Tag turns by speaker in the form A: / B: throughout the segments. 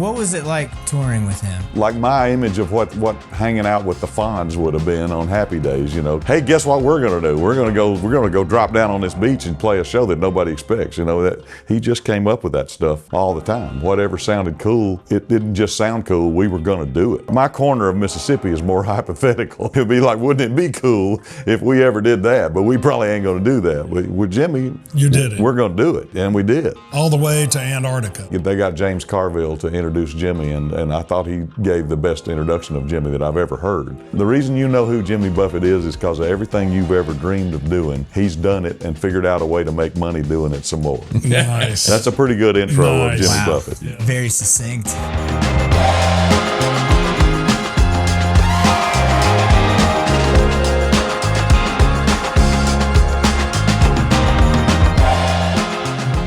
A: What was it like touring with him?
B: Like my image of what hanging out with the Fonz would have been on Happy Days, you know. Hey, guess what we're gonna do? We're gonna go drop down on this beach and play a show that nobody expects. You know, that he just came up with that stuff all the time. Whatever sounded cool, it didn't just sound cool, we were gonna do it. My corner of Mississippi is more hypothetical. It'd be like, wouldn't it be cool if we ever did that? But we probably ain't gonna do that. With Jimmy,
C: you did it.
B: We're gonna do it, and we did.
C: All the way to Antarctica.
B: They got James Carville to introduce Jimmy, and I thought he gave the best introduction of Jimmy that I've ever heard. The reason you know who Jimmy Buffett is because of everything you've ever dreamed of doing. He's done it and figured out a way to make money doing it some more.
C: Nice.
B: That's a pretty good intro of Jimmy Buffett.
A: Yeah. Very succinct.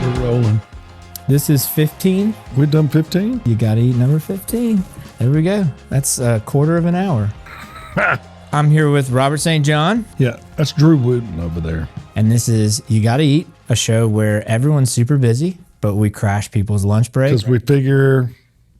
C: We're rolling.
A: This is 15.
C: We've done 15?
A: You gotta eat number 15. There we go. That's a quarter of an hour. I'm here with Robert St. John.
C: Yeah, that's Drew Wooton over there.
A: And this is You Gotta Eat, a show where everyone's super busy, but we crash people's lunch break.
C: Because we figure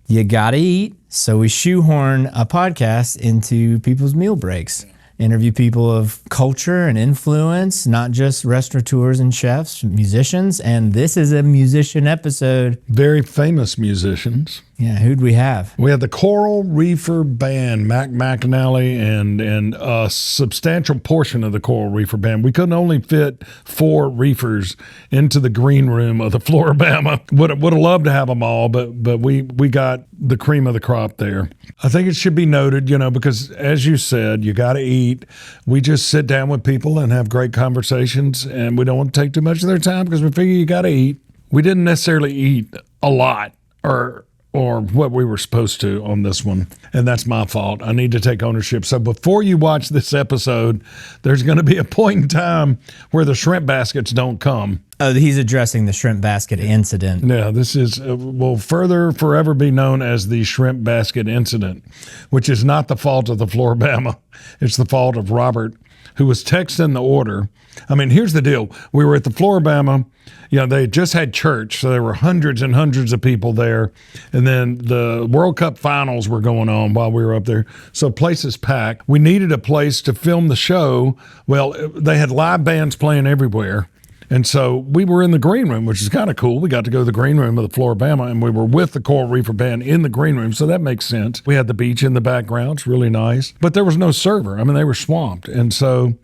A: you gotta eat, so we shoehorn a podcast into people's meal breaks. Interview people of culture and influence, not just restaurateurs and chefs, musicians. And this is a musician episode.
C: Very famous musicians.
A: Yeah, who'd we have?
C: We had the Coral Reefer Band, McAnally, and a substantial portion of the Coral Reefer Band. We couldn't only fit 4 reefers into the green room of the Flora-Bama. Would have loved to have them all, but we got the cream of the crop there. I think it should be noted, you know, because as you said, you got to eat. We just sit down with people and have great conversations, and we don't want to take too much of their time because we figure you got to eat. We didn't necessarily eat a lot or what we were supposed to on this one, and that's my fault. I need to take ownership. So before you watch this episode, there's going to be a point in time where the shrimp baskets don't come.
A: Oh, he's addressing the shrimp basket incident.
C: Yeah, this is will forever be known as the shrimp basket incident, which is not the fault of the Flora-Bama. It's the fault of Robert, who was texting the order. I mean, here's the deal. We were at the Flora-Bama. You know, they just had church, so there were hundreds and hundreds of people there. And then the World Cup finals were going on while we were up there. So place is packed. We needed a place to film the show. Well, they had live bands playing everywhere. And so we were in the green room, which is kind of cool. We got to go to the green room of the Flora-Bama, and we were with the Coral Reefer Band in the green room, so that makes sense. We had the beach in the background. It's really nice. But there was no server. I mean, they were swamped. And so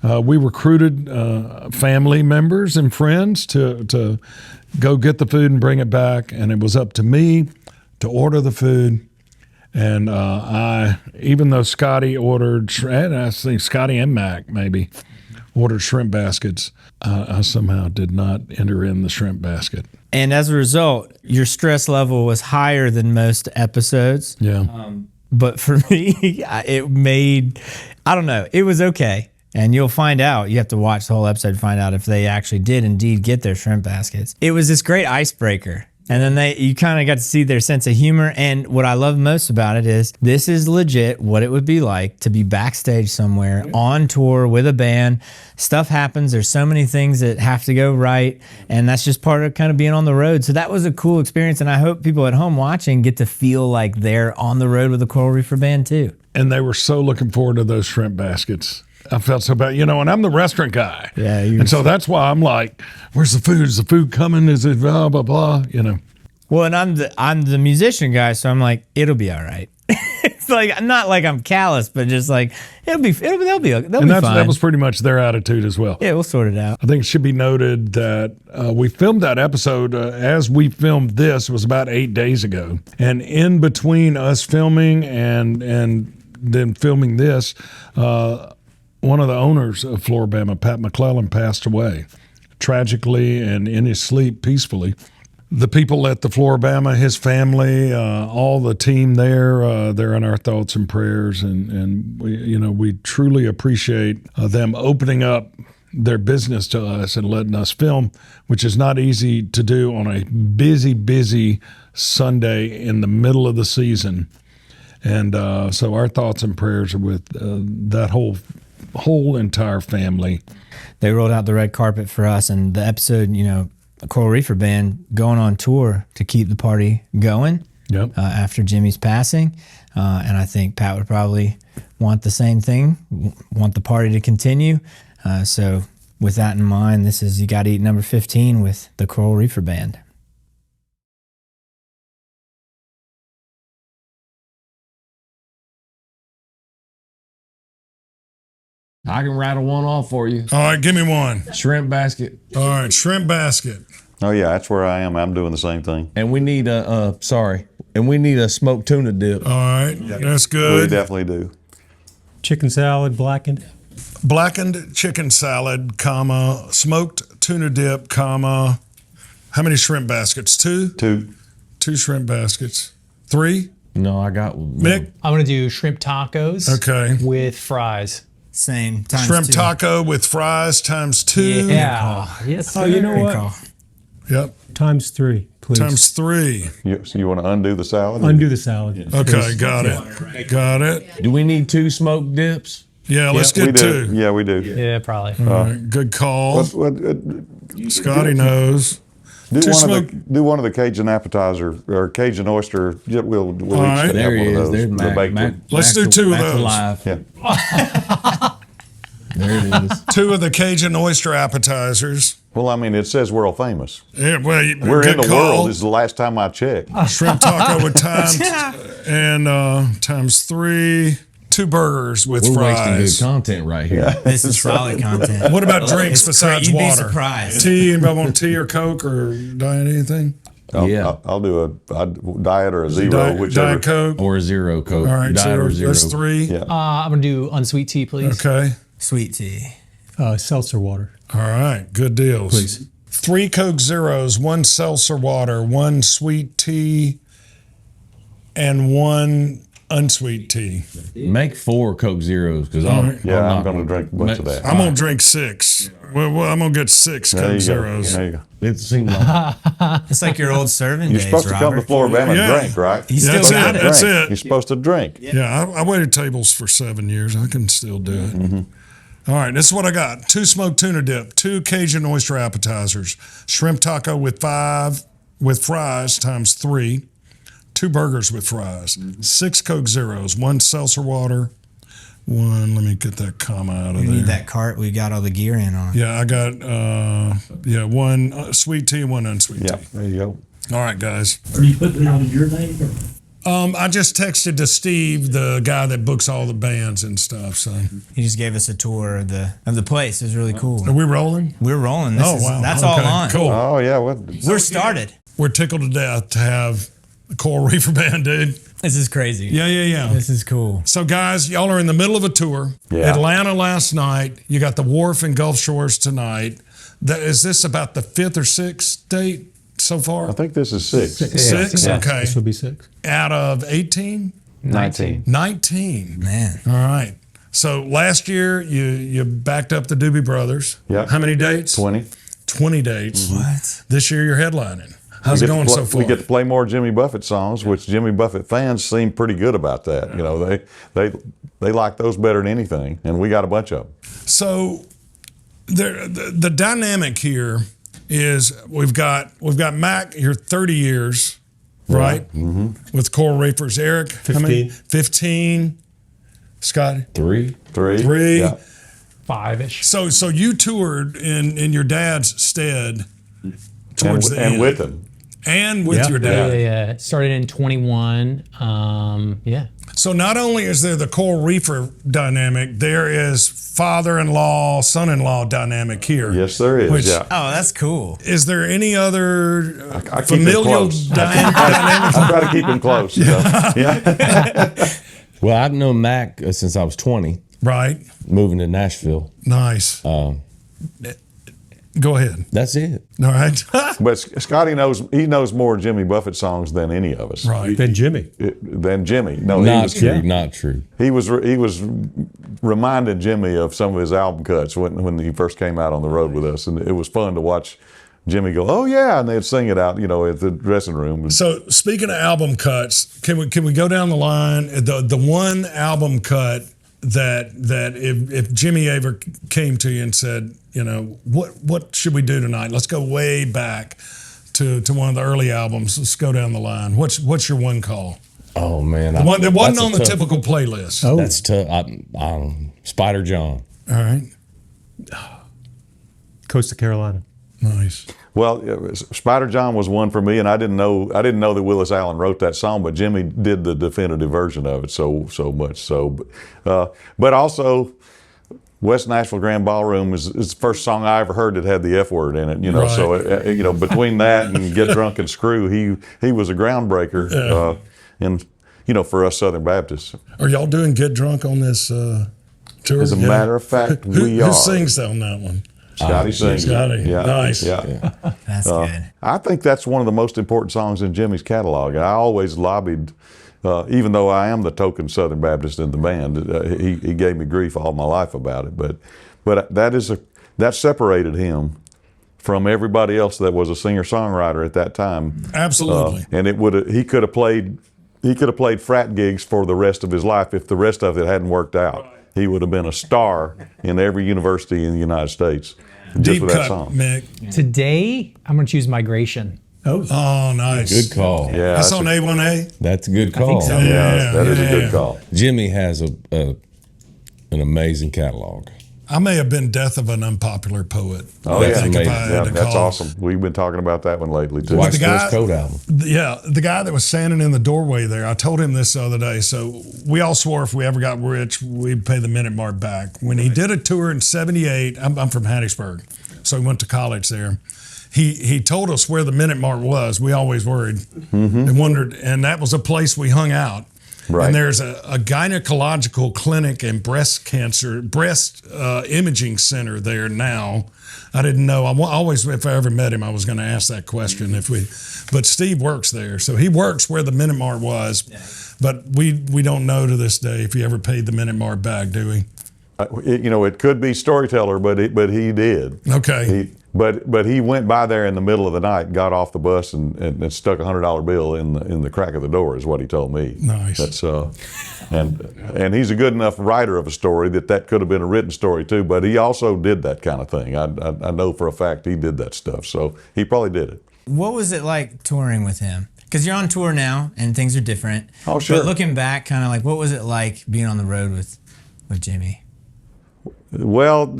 C: we recruited family members and friends to go get the food and bring it back, and it was up to me to order the food. And even though Scotty ordered, and I think Scotty Emerick maybe, ordered shrimp baskets, I somehow did not enter in the shrimp basket.
A: And as a result, your stress level was higher than most episodes.
C: Yeah.
A: But for me, it made, I don't know, it was okay. And you'll find out, you have to watch the whole episode to find out if they actually did indeed get their shrimp baskets. It was this great icebreaker. And then you kind of got to see their sense of humor. And what I love most about it is this is legit what it would be like to be backstage somewhere on tour with a band. Stuff happens. There's so many things that have to go right. And that's just part of kind of being on the road. So that was a cool experience. And I hope people at home watching get to feel like they're on the road with the Coral Reefer Band too.
C: And they were so looking forward to those shrimp baskets. I felt so bad, you know, and I'm the restaurant guy.
A: Yeah.
C: And so that's why I'm like, where's the food? Is the food coming? Is it blah, blah, blah, you know?
A: Well, and I'm the musician guy, so I'm like, it'll be all right. It's like, not like I'm callous, but just like, they'll be fine.
C: That was pretty much their attitude as well.
A: Yeah, we'll sort it out.
C: I think it should be noted that we filmed that episode as we filmed this was about 8 days ago. And in between us filming and then filming this, one of the owners of Flora-Bama, Pat McClellan, passed away tragically and in his sleep peacefully. The people at the Flora-Bama, his family, all the team there, they're in our thoughts and prayers, and we truly appreciate them opening up their business to us and letting us film, which is not easy to do on a busy Sunday in the middle of the season. And so our thoughts and prayers are with that whole entire family.
A: They rolled out the red carpet for us, and the episode, the Coral Reefer Band going on tour to keep the party going. after Jimmy's passing. And I think Pat would probably want the same thing, want the party to continue. So with that in mind, this is You Gotta Eat number 15 with the Coral Reefer Band.
D: I can rattle one off for you.
C: All right, give me one.
D: Shrimp basket.
C: All right, shrimp basket.
B: Oh yeah, that's where I am. I'm doing the same thing.
D: And we need a smoked tuna dip.
C: All right, that's
B: We
C: good.
B: definitely do.
E: Chicken salad, blackened.
C: Blackened chicken salad, comma, smoked tuna dip, comma. How many shrimp baskets? 2?
B: 2.
C: 2 shrimp baskets. 3?
D: No, I got
C: Mick?
F: I'm gonna do shrimp tacos.
C: Okay.
F: With fries.
A: Same times
C: Shrimp
A: 2.
C: taco with fries times 2.
F: Yeah. Yes.
E: Oh, you know
A: Good
E: what?
A: call.
C: Yep.
E: Times 3, please.
C: Times 3.
B: So you want to undo the salad?
E: Undo the salad.
C: Okay, got it. Got it.
D: Do we need 2 smoked dips?
C: Yeah, let's
B: We
C: get
B: do.
C: 2.
B: Yeah, we do.
F: Yeah, probably.
C: All right, good call. Scotty knows.
B: Do
C: Two
B: one of the Cajun appetizer or Cajun oyster. We'll each
C: right.
B: have
D: There he
B: one of
D: is.
B: those.
D: There's
B: The
D: Mac.
B: baked
D: Mac
B: one.
C: Let's do
D: Mac's
C: 2 of
D: Mac's
C: those.
D: alive.
B: Yeah.
D: There it is.
C: 2 of the Cajun oyster appetizers.
B: Well, I mean, it says world famous.
C: Yeah, well,
B: We're
C: good
B: in the
C: call.
B: world. This is the last time I checked.
C: Shrimp taco with times and times 3. 2 burgers with
D: We're wasting good
C: fries.
D: content right here.
A: This is solid content.
C: What about drinks
A: It's
C: besides
A: great. You'd be
C: water?
A: surprised.
C: Tea? Anybody want tea or Coke or diet anything?
D: Yeah.
B: I'll do a diet or a zero,
C: Diet,
B: whichever.
C: Diet Coke.
D: Or a zero Coke.
C: All right,
D: Diet or
C: zero.
D: zero.
C: That's 3.
B: Yeah.
F: I'm gonna do unsweet tea, please.
C: Okay.
A: Sweet tea.
E: Seltzer water.
C: All right. Good deals.
E: Please.
C: 3 Coke Zeros, 1 seltzer water, 1 sweet tea, and 1 unsweet tea.
D: Make 4 Coke Zeros because
B: Yeah, I'm going to drink a bunch of that.
C: I'm going to drink 6. Well, I'm going to get 6
B: There
C: Coke
B: you go.
C: Zeros.
B: There you go.
D: It seemed like
A: It's like your old serving
B: You're
A: days,
B: supposed to come to
A: Robert.
B: Flora-Bama
C: Yeah.
B: and drink, right?
A: You still
C: That's
A: got
C: it.
A: it.
C: That's
B: Drink.
C: it.
B: You're supposed to drink.
C: Yeah, I waited tables for 7 years. I can still do it. All right, this is what I got. 2 smoked tuna dip, 2 Cajun oyster appetizers, shrimp taco with fries times 3, 2 burgers with fries, 6 Coke Zeros, 1 seltzer water, 1, let me get that comma out of
A: We
C: there.
A: need that cart we got all the gear in on.
C: Yeah, I got 1 sweet tea and 1 unsweet
B: Yeah,
C: tea.
B: there you go.
C: All right, guys.
G: Are you putting it on your name? Or?
C: I just texted to Steve, the guy that books all the bands and stuff. So,
A: He just gave us a tour of the place. It was really cool.
C: are we rolling?
A: We're rolling. This
C: Oh,
A: is,
C: wow.
A: That's all
C: Okay,
A: on.
C: cool.
B: Oh, yeah. What?
A: We're started.
C: We're tickled to death to have the Coral Reefer Band, dude.
A: This is crazy.
C: Yeah.
A: This is cool.
C: So, guys, y'all are in the middle of a tour.
B: Yeah.
C: Atlanta last night. You got the Wharf and Gulf Shores tonight. Is this about the 5th or 6th date so far?
B: I think this is 6.
C: 6?
E: Yeah.
C: Okay.
E: This would be 6.
C: Out of 18?
B: 19.
C: 19.
A: Man.
C: All right. So last year you backed up the Doobie Brothers.
B: Yeah.
C: How many dates?
B: 20.
C: 20 dates.
A: What?
C: This year you're headlining. How's
B: We
C: it
B: get to
C: going
B: play-
C: so far?
B: We get to play more Jimmy Buffett songs, which Jimmy Buffett fans seem pretty good about that. You know, they like those better than anything, and we got a bunch of them.
C: So the dynamic here is we've got Mac here 30 years, right? Mm-hmm. With Coral Reefers. Eric, how many? 15. Scott?
D: 3.
B: 3. Yeah.
F: 5-ish.
C: So you toured in your dad's stead towards the
B: And
C: end.
B: with them.
C: And with
E: Yeah.
C: your
F: Yeah,
C: dad.
F: yeah. Started in 21. Yeah.
C: So not only is there the Coral Reefer dynamic, there is father-in-law, son-in-law dynamic here.
B: Yes, there is.
C: Which-
B: Yeah.
A: Oh, that's cool.
C: Is there any other
B: I keep it
C: familial
B: close.
C: dynamic?
B: I try to keep him close. You know? Yeah.
D: Well, I've known Mac since I was 20,
C: Right.
D: moving to Nashville.
C: Nice. Go ahead.
D: That's it.
C: All right.
B: But Scotty knows more Jimmy Buffett songs than any of us.
C: Right.
E: Then Jimmy.
B: Than Jimmy. No,
D: Not true.
E: Yeah.
D: Not true.
B: he was reminded Jimmy of some of his album cuts when he first came out on the road with us, and it was fun to watch Jimmy go, "Oh yeah," and they'd sing it out, you know, at the dressing room.
C: So speaking of album cuts, can we go down the line? The one album cut that if Jimmy ever came to you and said, you know, what should we do tonight? Let's go way back to one of the early albums. Let's go down the line. What's your one call?
D: Oh man,
C: The one that wasn't on the
D: tough,
C: typical playlist.
E: Oh,
D: That's tough. Spider John.
C: All right.
E: Coastal Carolina.
C: Nice.
B: Well, Spider John was one for me, and I didn't know that Willis Allen wrote that song, but Jimmy did the definitive version of it so much so. But also, West Nashville Grand Ballroom is the first song I ever heard that had the F word in it. You know,
C: Right.
B: so between that and Get Drunk and Screw, he was a groundbreaker, and for us Southern Baptists.
C: Are y'all doing Get Drunk on this tour?
B: As a matter of fact, we
C: Who
B: are.
C: sings on that one?
B: Scotty sings.
C: Scotty.
B: Yeah.
C: Nice.
B: Yeah.
A: That's good.
B: I think that's one of the most important songs in Jimmy's catalog. I always lobbied, even though I am the token Southern Baptist in the band, he gave me grief all my life about it. But that separated him from everybody else that was a singer-songwriter at that time.
C: Absolutely.
B: And he could have played frat gigs for the rest of his life if the rest of it hadn't worked out. He would have been a star in every university in the United States just
C: Deep
B: with that
C: cut,
B: song.
C: Mick.
F: Today, I'm going to choose Migration.
C: Oh, nice.
D: Good call.
B: Yeah,
C: That's on A1A?
D: That's a good call.
F: so.
B: Yeah, that is a
C: yeah.
B: good call.
D: Jimmy has an amazing catalog.
C: I may have been death of an unpopular poet.
B: Oh,
C: I
B: yeah.
C: think if I
D: Amazing.
C: had to
B: That's
C: call.
B: awesome. We've been talking about that one lately too.
D: Watch
C: the guy-
D: Phil's Code album.
C: Yeah, the guy that was standing in the doorway there, I told him this the other day. So we all swore if we ever got rich, we'd pay the Minute Mart back. When he did a tour in '78, I'm from Hattiesburg, so he went to college there. He told us where the Minute Mart was. We always worried and wondered, and that was a place we hung out.
B: Right.
C: And there's a gynecological clinic and breast imaging center there now. I didn't know. I always, if I ever met him, I was going to ask that question. But Steve works there, so he works where the Minute Mart was. But we don't know to this day if he ever paid the Minute Mart back, do we?
B: It could be Storyteller, but he did.
C: Okay.
B: But he went by there in the middle of the night, got off the bus, and stuck a $100 bill in the crack of the door, is what he told me.
C: Nice.
B: That's and he's a good enough writer of a story that could have been a written story too. But he also did that kind of thing. I know for a fact he did that stuff. So he probably did it.
A: What was it like touring with him? Because you're on tour now and things are different.
B: Oh, sure.
A: But looking back, kind of like, what was it like being on the road with Jimmy?
B: Well,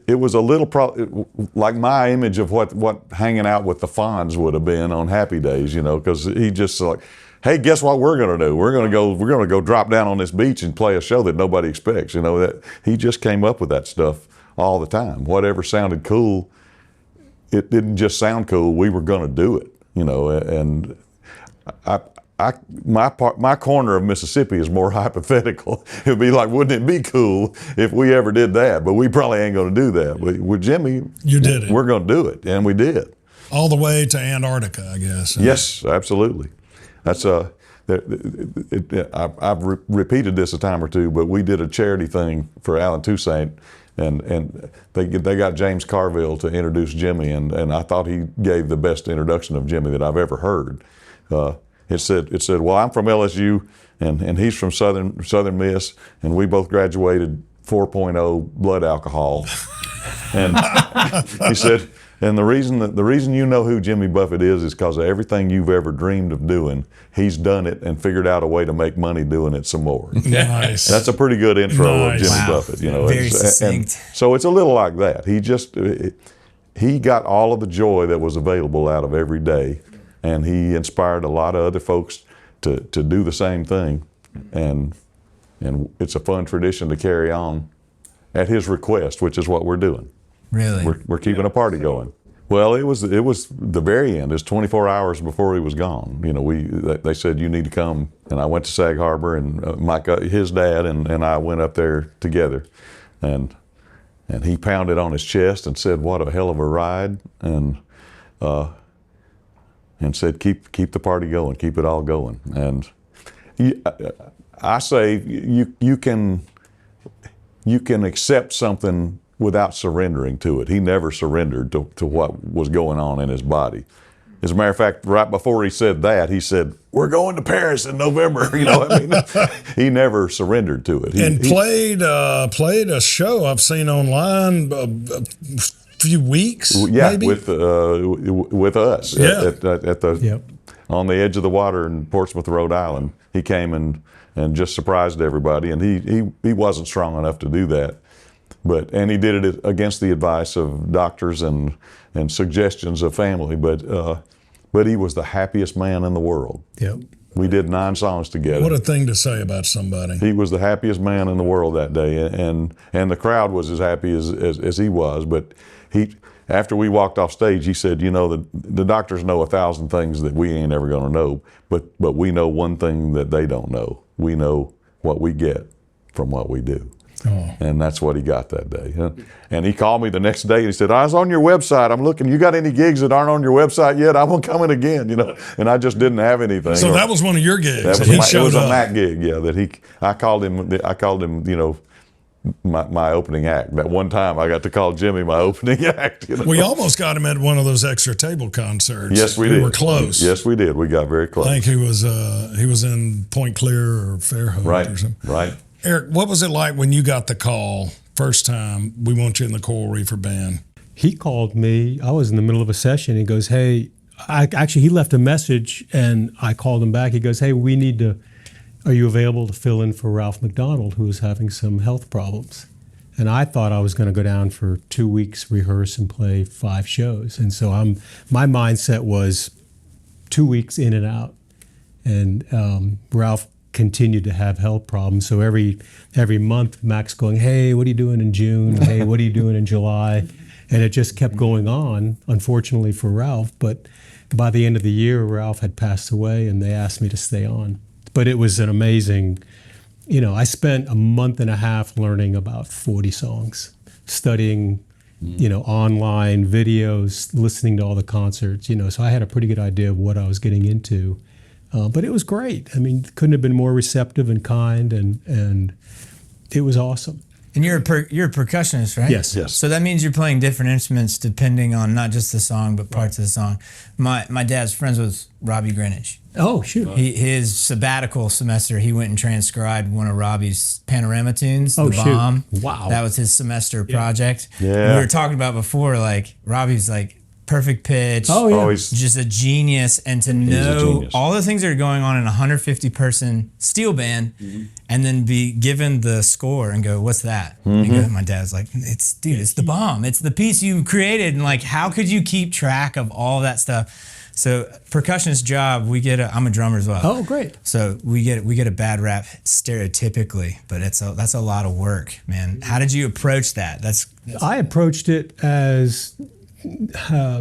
B: it was a little like my image of what hanging out with the Fonz would have been on Happy Days, because he just like, hey, guess what we're gonna do? We're gonna go drop down on this beach and play a show that nobody expects. That he just came up with that stuff all the time. Whatever sounded cool, it didn't just sound cool. We were gonna do it, and my corner of Mississippi is more hypothetical. It'd be like, wouldn't it be cool if we ever did that? But we probably ain't going to do that. With Jimmy,
C: You did it.
B: We're going to do it, and we did.
C: All the way to Antarctica, I guess.
B: Yes, absolutely. That's I've repeated this a time or two, but we did a charity thing for Alan Toussaint, and they got James Carville to introduce Jimmy, and I thought he gave the best introduction of Jimmy that I've ever heard. It said, well, I'm from LSU, and he's from Southern Miss, and we both graduated 4.0 blood alcohol. And he said, and the reason you know who Jimmy Buffett is because of everything you've ever dreamed of doing. He's done it and figured out a way to make money doing it some more.
C: Nice.
B: That's a pretty good intro
C: Nice.
B: of Jimmy
A: Wow.
B: Buffett.
A: Very succinct.
B: So it's a little like that. He got all of the joy that was available out of every day. And he inspired a lot of other folks to do the same thing, and it's a fun tradition to carry on at his request, which is what we're doing.
A: Really?
B: We're keeping a party going. Well, it was the very end. It was 24 hours before he was gone. They said you need to come, and I went to Sag Harbor, and Mike, his dad, and I went up there together, and he pounded on his chest and said, "What a hell of a ride!" And said, keep the party going, keep it all going. And I say you can accept something without surrendering to it. He never surrendered to what was going on in his body. As a matter of fact, right before he said that, he said, "We're going to Paris in November." He never surrendered to it.
C: And played a show I've seen online few weeks.
B: Yeah,
C: maybe?
B: with us
C: Yeah.
B: at the
E: Yep.
B: on the edge of the water in Portsmouth, Rhode Island. He came and just surprised everybody, and he wasn't strong enough to do that. And he did it against the advice of doctors and suggestions of family. But he was the happiest man in the world.
E: Yep.
B: We did 9 songs together.
C: What a thing to say about somebody.
B: He was the happiest man in the world that day, and the crowd was as happy as he was. But after we walked off stage, he said, the doctors know 1,000 things that we ain't ever going to know, but we know one thing that they don't know. We know what we get from what we do.
C: Oh.
B: And that's what he got that day. And he called me the next day and he said, I was on your website. I'm looking. You got any gigs that aren't on your website yet? I'm coming again. And I just didn't have anything.
C: So that was one of your gigs.
B: That was
C: He
B: it
C: showed
B: was
C: up.
B: a Mac gig. Yeah, I called him. My opening act. That one time I got to call Jimmy my opening act.
C: We almost got him at one of those extra table concerts.
B: Yes, we did.
C: We were close.
B: Yes, we did. We got very close.
C: I think he was in Point Clear or Fairhope or something.
B: Right.
C: Eric, what was it like when you got the call first time, we want you in the Coral Reefer Band?
E: He called me. I was in the middle of a session. He goes, hey, he left a message and I called him back. He goes, hey, are you available to fill in for Ralph McDonald, who is having some health problems? And I thought I was going to go down for 2 weeks, rehearse and play 5 shows. And so my mindset was 2 weeks in and out. And Ralph continued to have health problems. So every month, Mac's going, hey, what are you doing in June? Hey, what are you doing in July? And it just kept going on, unfortunately for Ralph. But by the end of the year, Ralph had passed away and they asked me to stay on. But it was an amazing, I spent a month and a half learning about 40 songs, studying, online videos, listening to all the concerts, so I had a pretty good idea of what I was getting into. But it was great. I mean, couldn't have been more receptive and kind, and it was awesome.
A: And you're a percussionist, right?
E: Yes.
B: Yes.
A: So that means you're playing different instruments depending on not just the song, but parts of the song. My dad's friends with Robbie Greenwich.
E: Oh, shoot.
A: His sabbatical semester, he went and transcribed one of Robbie's Panorama tunes,
E: Oh,
A: The
E: shoot.
A: Bomb.
E: Wow.
A: That was his semester project.
B: Yeah.
A: We were talking about before, like, Robbie's like perfect pitch.
E: Oh, yeah.
B: Always.
A: Just a genius, and to
B: a
A: know
B: genius.
A: all the things that are going on in a 150-person steel band, and then be given the score and go, "What's that?" And my dad's like, "It's The Bomb. It's the piece you created." And like, how could you keep track of all that stuff? So, percussionist job, I'm a drummer as well.
E: Oh, great.
A: So we get a bad rap stereotypically, but that's a lot of work, man. How did you approach that?
E: I approached it as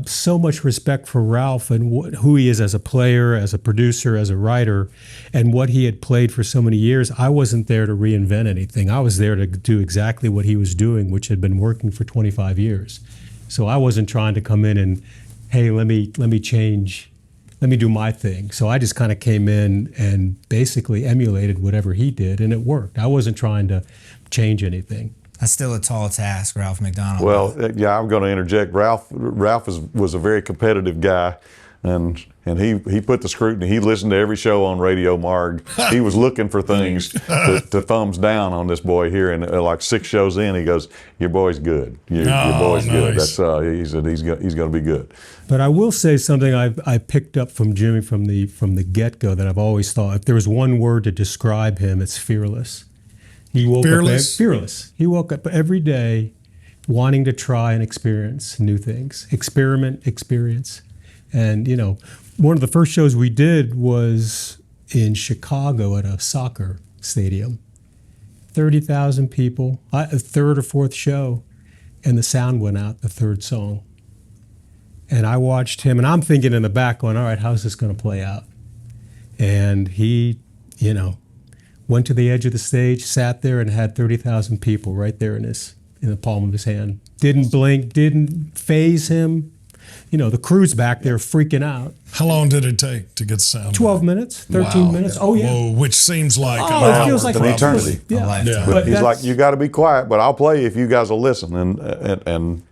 E: so much respect for Ralph and who he is as a player, as a producer, as a writer, and what he had played for so many years. I wasn't there to reinvent anything. I was there to do exactly what he was doing, which had been working for 25 years. So I wasn't trying to come in and, hey, let me change, let me do my thing. So I just kind of came in and basically emulated whatever he did, and it worked. I wasn't trying to change anything.
A: That's still a tall task, Ralph McDonald.
B: Well, yeah, I'm going to interject. Ralph was a very competitive guy, and he put the scrutiny. He listened to every show on Radio Marg. He was looking for things to thumbs down on this boy here. And like 6 shows in, he goes, "Your boy's good. Your boy's good."
C: Nice.
B: That's he said he's going to be good.
E: But I will say something I picked up from Jimmy from the get-go that I've always thought. If there was one word to describe him, it's fearless. He woke
C: Fearless?
E: up fearless. He woke up every day wanting to try and experience new things, experience. And one of the first shows we did was in Chicago at a soccer stadium. 30,000 people, a third or fourth show, and the sound went out the third song. And I watched him, and I'm thinking in the back going, all right, how's this going to play out? And he, went to the edge of the stage, sat there, and had 30,000 people right there in the palm of his hand. Didn't blink, didn't faze him. The crew's back there freaking out.
C: How long did it take to get the sound?
E: 12 minutes, 13
C: Wow.
E: minutes. Oh, yeah.
C: Whoa, which seems like
E: Oh, it feels like
B: an eternity.
E: Yeah.
A: lifetime.
E: But
B: He's
E: that's-
B: like, "You got to be quiet, but I'll play if you guys will listen." And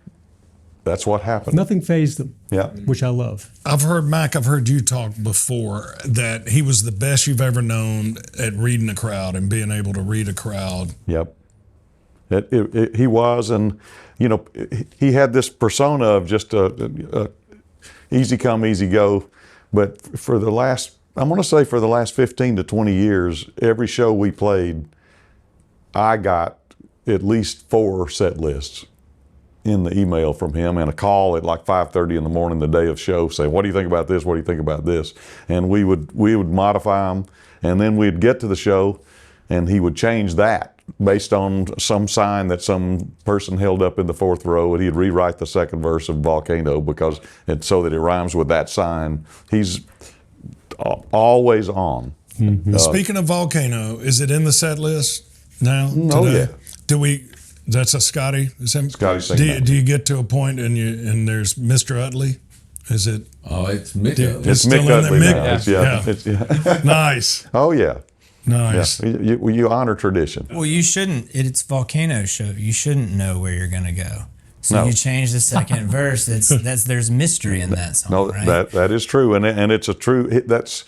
B: that's what happened.
E: Nothing fazed them,
B: Yeah.
E: which I love.
C: I've heard you talk before that he was the best you've ever known at reading a crowd and being able to read a crowd.
B: Yep. He was, and he had this persona of just easy come, easy go. But for the last 15 to 20 years, every show we played, I got at least 4 set lists in the email from him, and a call at like 5:30 in the morning the day of show saying, "What do you think about this? What do you think about this?" And we would modify them, and then we'd get to the show, and he would change that based on some sign that some person held up in the 4th row, and he'd rewrite the 2nd verse of Volcano so that it rhymes with that sign. He's always on.
C: Mm-hmm. Speaking of Volcano, is it in the set list now?
B: Oh
C: today?
B: yeah.
C: That's a Scotty? Is him?
B: Scotty singing.
C: Do you get to a point and there's Mr. Utley? Is it?
H: Oh, it's Mick.
B: It's Mick Utley now.
C: Yeah. Nice.
B: Oh yeah.
C: Nice.
B: Yeah. You honor tradition.
A: Well, you shouldn't. It's Volcano show. You shouldn't know where you're going to go. So
B: No.
A: you change the 2nd verse. There's mystery in that song.
B: No,
A: right?
B: that is true, and it's a true. That's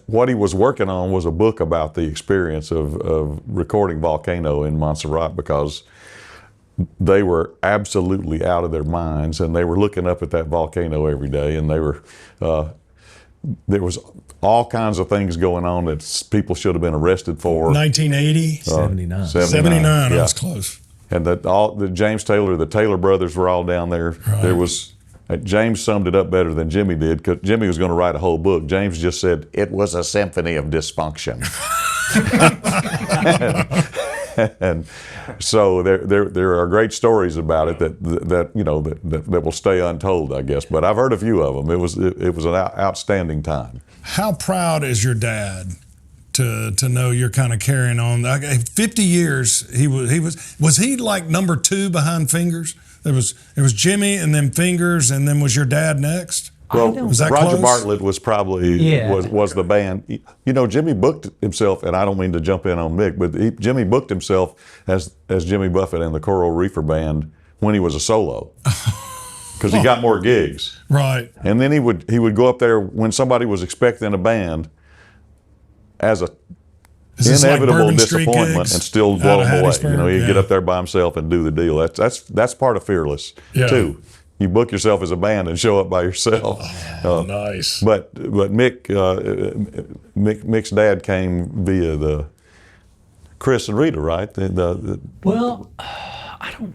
B: what he was working on, was a book about the experience of recording Volcano in Montserrat, because they were absolutely out of their minds, and they were looking up at that volcano every day, and they were. There was all kinds of things going on that people should have been arrested for.
C: 1980?
D: 79.
C: 79,
B: yeah.
C: I was close.
B: And the James Taylor, the Taylor brothers were all down there.
C: Right.
B: There was James summed it up better than Jimmy did, because Jimmy was going to write a whole book. James just said it was a symphony of dysfunction. And so there are great stories about it that will stay untold, I guess. But I've heard a few of them. It was an outstanding time.
C: How proud is your dad to know you're kind of carrying on? 50 years he was he like number 2 behind Fingers? It was Jimmy and then Fingers, and then was your dad next?
B: Well,
C: Was that
B: Roger
C: close?
B: Bartlett was probably was the band. Jimmy booked himself, and I don't mean to jump in on Mick, but Jimmy booked himself as Jimmy Buffett and the Coral Reefer Band when he was a solo, because he got more gigs.
C: Right.
B: And then he would go up there when somebody was expecting a band as a
C: Is this like
B: inevitable
C: Bourbon Street
B: disappointment,
C: gigs
B: and still
C: out
B: blow
C: of
B: him away.
C: Hattiesburg?
B: He'd
C: Yeah.
B: get up there by himself and do the deal. That's part of Fearless too. You book yourself as a band and show up by yourself.
C: Nice.
B: But Mick's dad came via the Chris and Rita, right?
F: Well, I don't.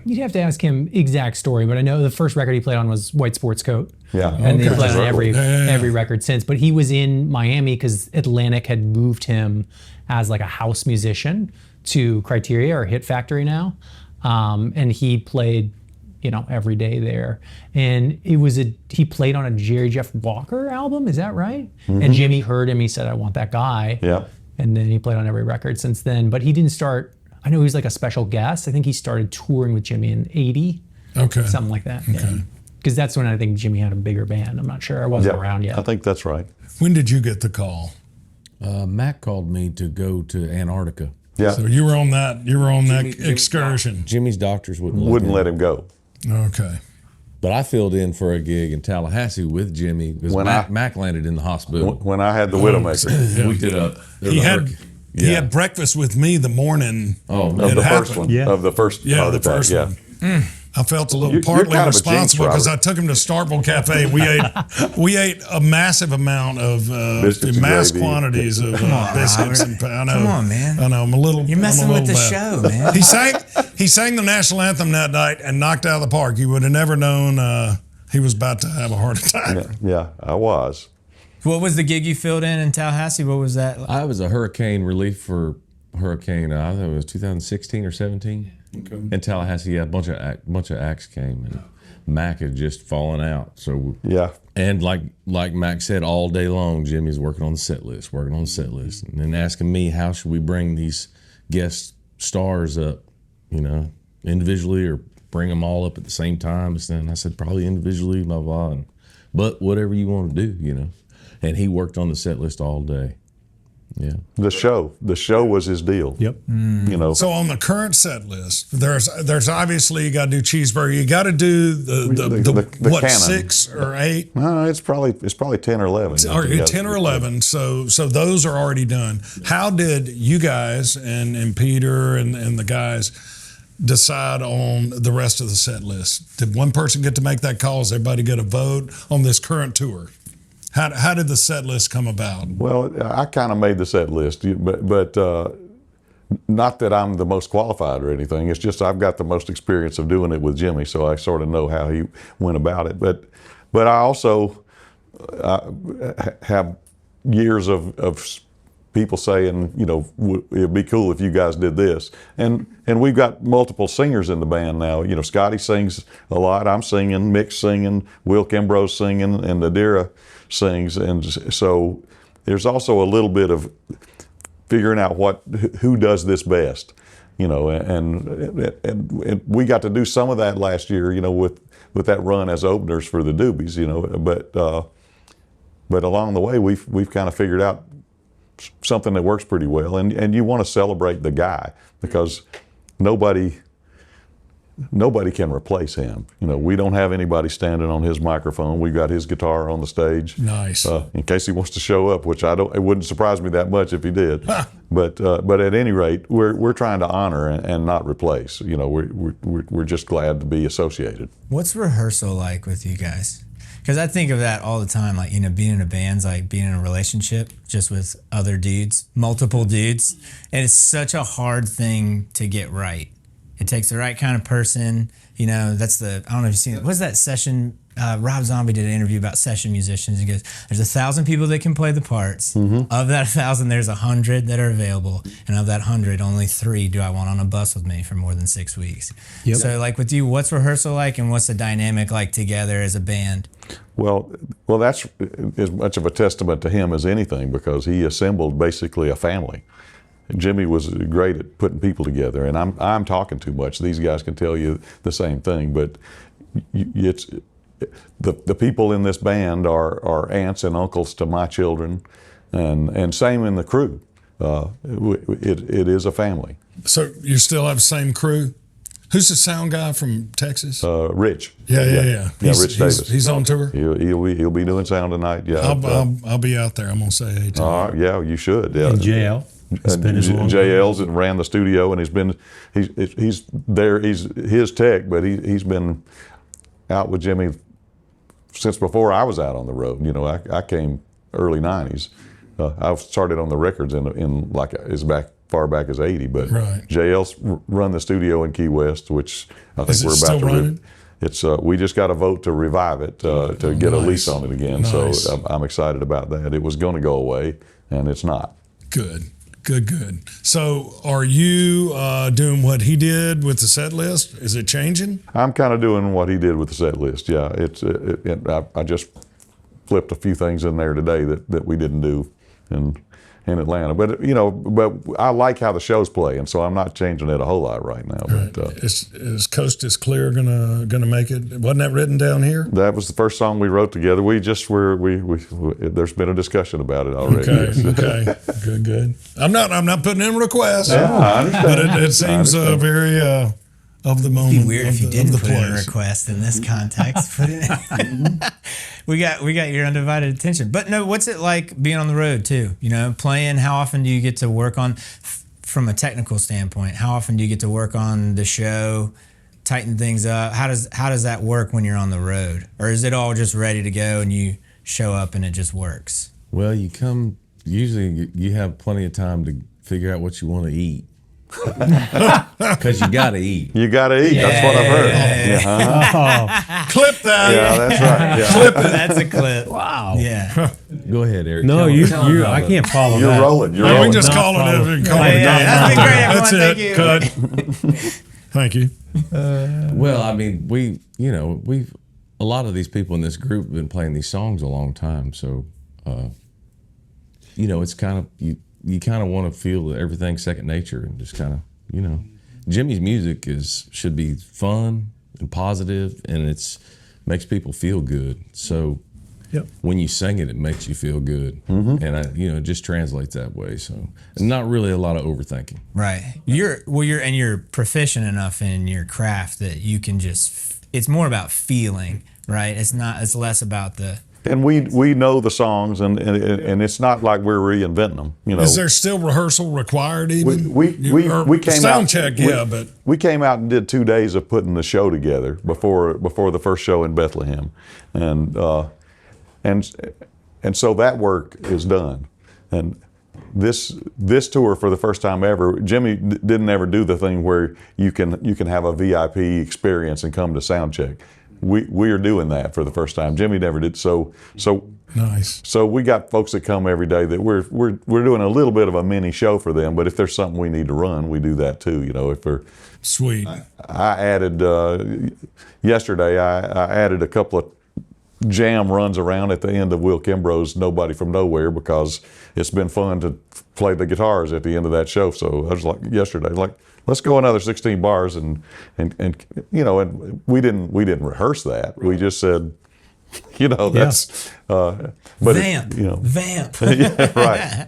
F: You'd have to ask him exact story, but I know the first record he played on was White Sports Coat.
B: Yeah.
F: And he played on
B: Okay.
F: every record since. But he was in Miami because Atlantic had moved him as like a house musician to Criteria or Hit Factory now, and he played, every day there. And he played on a Jerry Jeff Walker album. Is that right?
B: Mm-hmm.
F: And Jimmy heard him. He said, "I want that guy."
B: Yeah.
F: And then he played on every record since then. But he didn't start. I know he was like a special guest. I think he started touring with Jimmy in '80.
C: Okay.
F: Something like that. Okay. Because that's when I think Jimmy had a bigger band. I'm not sure. I wasn't around yet.
B: I think that's right.
C: When did you get the call?
H: Mac called me to go to Antarctica.
B: Yeah.
C: So you were on that excursion.
H: Jimmy's doctors wouldn't
B: Let him go.
C: Okay.
H: But I filled in for a gig in Tallahassee with Jimmy because Mac landed in the hospital.
B: When I had the Widowmaker.
H: We did a.
C: He had breakfast with me the morning.
H: Oh,
B: Of
C: it
B: the
C: happened.
B: first one.
E: Yeah.
B: Of the first
C: Yeah,
B: heart
C: the
B: attack,
C: first
B: yeah.
C: one. I felt a little
B: You're
C: partly
B: kind of a jinx,
C: responsible because I
B: Robert.
C: took him to Starkville Cafe. We ate a massive amount of
B: Biscuits and
C: mass
B: gravy.
C: quantities of biscuits. And I know.
A: Come on, man.
C: I know. I'm a little.
A: You're messing
C: I'm a
A: with the
C: little
A: show, man.
C: He sang the national anthem that night and knocked out of the park. You would have never known he was about to have a heart attack.
B: Yeah, I was.
A: What was the gig you filled in Tallahassee? What was that?
H: I was a hurricane relief for hurricane. I think it was 2016 or 17. Okay. In Tallahassee, yeah, a bunch of acts came, and Mac had just fallen out. So
B: Yeah.
H: and like Mac said, all day long, Jimmy's working on the set list, and then asking me how should we bring these guest stars up, individually or bring them all up at the same time. And I said probably individually, blah blah, but whatever you want to do, And he worked on the set list all day. Yeah.
B: The show was his deal.
E: Yep.
C: So on the current set list, there's obviously you got to do Cheeseburger. You got to do the what,
B: canon.
C: 6 or 8?
B: No, it's probably 10 or 11.
C: Or 10 or 11. So those are already done. How did you guys and Peter and the guys, decide on the rest of the set list? Did one person get to make that call? Does everybody get a vote on this current tour? How did the set list come about?
B: Well, I kind of made the set list, but not that I'm the most qualified or anything. It's just I've got the most experience of doing it with Jimmy, so I sort of know how he went about it. But I also have years of people saying, you know, it'd be cool if you guys did this. And we've got multiple singers in the band now. You know, Scotty sings a lot. I'm singing, Mick's singing, Will Kimbrough's singing, and Nadira sings. And so there's also a little bit of figuring out who does this best, you know, and we got to do some of that last year, you know, with that run as openers for the Doobies, you know, but along the way we've kind of figured out something that works pretty well, and you want to celebrate the guy because nobody can replace him. You know, we don't have anybody standing on his microphone. We've got his guitar on the stage.
C: Nice.
B: In case he wants to show up, which it wouldn't surprise me that much if he did. But at any rate, we're trying to honor and not replace. You know, we're just glad to be associated.
A: What's rehearsal like with you guys? Because I think of that all the time, like, you know, being in a band's like being in a relationship just with other dudes, multiple dudes, and it's such a hard thing to get right. It takes the right kind of person, you know. I don't know if you've seen it. What's that session? Rob Zombie did an interview about session musicians. He goes, "There's 1,000 people that can play the parts.
B: Mm-hmm.
A: Of that 1,000, there's 100 that are available, and of that 100, only 3 do I want on a bus with me for more than 6 weeks."
E: Yep.
A: So, like with you, what's rehearsal like, and what's the dynamic like together as a band?
B: Well, that's as much of a testament to him as anything, because he assembled basically a family. Jimmy was great at putting people together, and I'm talking too much. These guys can tell you the same thing, but it's the people in this band are aunts and uncles to my children, and same in the crew. It is a family.
C: So you still have the same crew? Who's the sound guy from Texas?
B: Rich.
C: Yeah.
B: Rich Davis.
C: He's on tour.
B: He'll be doing sound tonight. Yeah.
C: I'll be out there. I'm gonna say hey to him.
B: All right, yeah, you should. Yeah.
E: And JL.
B: JL's ran the studio, and he's there. He's his tech, but he's been out with Jimmy since before I was out on the road. You know, I came early '90s. I started on the records in like as far back as '80, but
C: right.
B: JL's run the studio in Key West, which I think
C: Is
B: we're
C: it
B: about
C: still
B: to.
C: running?
B: It's we just got a vote to revive it to get a lease on it again.
C: Nice.
B: So I'm excited about that. It was going to go away, and it's not.
C: Good. So are you doing what he did with the set list? Is it changing?
B: I'm kind of doing what he did with the set list. Yeah, I just flipped a few things in there today that we didn't do in Atlanta. But I like how the shows play, and so I'm not changing it a whole lot right now.
C: Right.
B: But
C: Is Coast is Clear gonna make it? Wasn't that written down here?
B: that was the first song we wrote together. We just there's been a discussion about it already.
C: Okay. Good. I'm not putting in requests.
B: Yeah, I understand.
C: But it seems very of the moment.
A: It'd be weird if you didn't
C: the
A: put in a
C: place.
A: request in this context. Put it in. We got your undivided attention. But no, what's it like being on the road too? You know, playing. How often do you get to work on, from a technical standpoint? How often do you get to work on the show, tighten things up? How does that work when you're on the road, or is it all just ready to go and you show up and it just works?
H: Well, usually you have plenty of time to figure out what you want to eat. Because you got to eat.
B: You got to eat. That's what I've heard.
C: Clip that.
B: Yeah, that's right. Yeah.
C: Clip it.
A: That's a clip.
E: Wow.
A: Yeah.
H: Go ahead, Eric.
E: No, I can't follow
B: You're
E: that.
B: rolling. You're
C: We
B: rolling.
C: just call it. Call it
A: That's been great,
C: That's
A: everyone.
C: it.
A: Thank you.
C: Cut. Thank you.
H: Well, I mean, we've a lot of these people in this group have been playing these songs a long time, so it's kind of you kind of want to feel that everything's second nature and just kind of Jimmy's music should be fun and positive, and makes people feel good. So
E: Yep.
H: when you sing it makes you feel good, and it just translates that way. So not really a lot of overthinking.
A: Right. You're proficient enough in your craft that you can just. It's more about feeling, right? It's less about the
B: And we know the songs, and it's not like we're reinventing them. You know,
C: Is there still rehearsal required? Even
B: we came
C: sound
B: out.
C: check,
B: but we came out and did 2 days of putting the show together before the first show in Bethlehem, and so that work is done. And this tour, for the first time ever, Jimmy didn't ever do the thing where you can have a VIP experience and come to sound check. We are doing that for the first time. Jimmy never did. So
C: nice.
B: So we got folks that come every day that we're doing a little bit of a mini show for them. But if there's something we need to run, we do that too. You know, if they're
C: sweet.
B: I added yesterday. I added a couple of jam runs around at the end of Will Kimbrough's "Nobody from Nowhere" because it's been fun to play the guitars at the end of that show. So I was like yesterday, let's go another 16 bars, and you know, and we didn't rehearse that. We just said, you know, that's but
A: vamp,
B: you know,
A: vamp.
B: Yeah, right.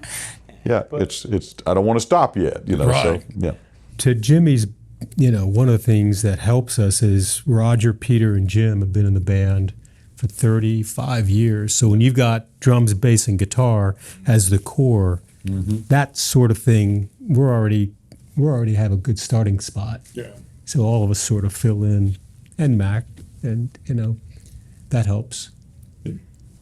B: Yeah, it's I don't want to stop yet, you know.
C: Right.
B: So yeah.
E: To Jimmy's, you know, one of the things that helps us is Roger, Peter, and Jim have been in the band for 35 years. So when you've got drums, bass, and guitar as the core, that sort of thing, we already have a good starting spot.
C: Yeah.
E: So all of us sort of fill in, and Mac, and you know, that helps.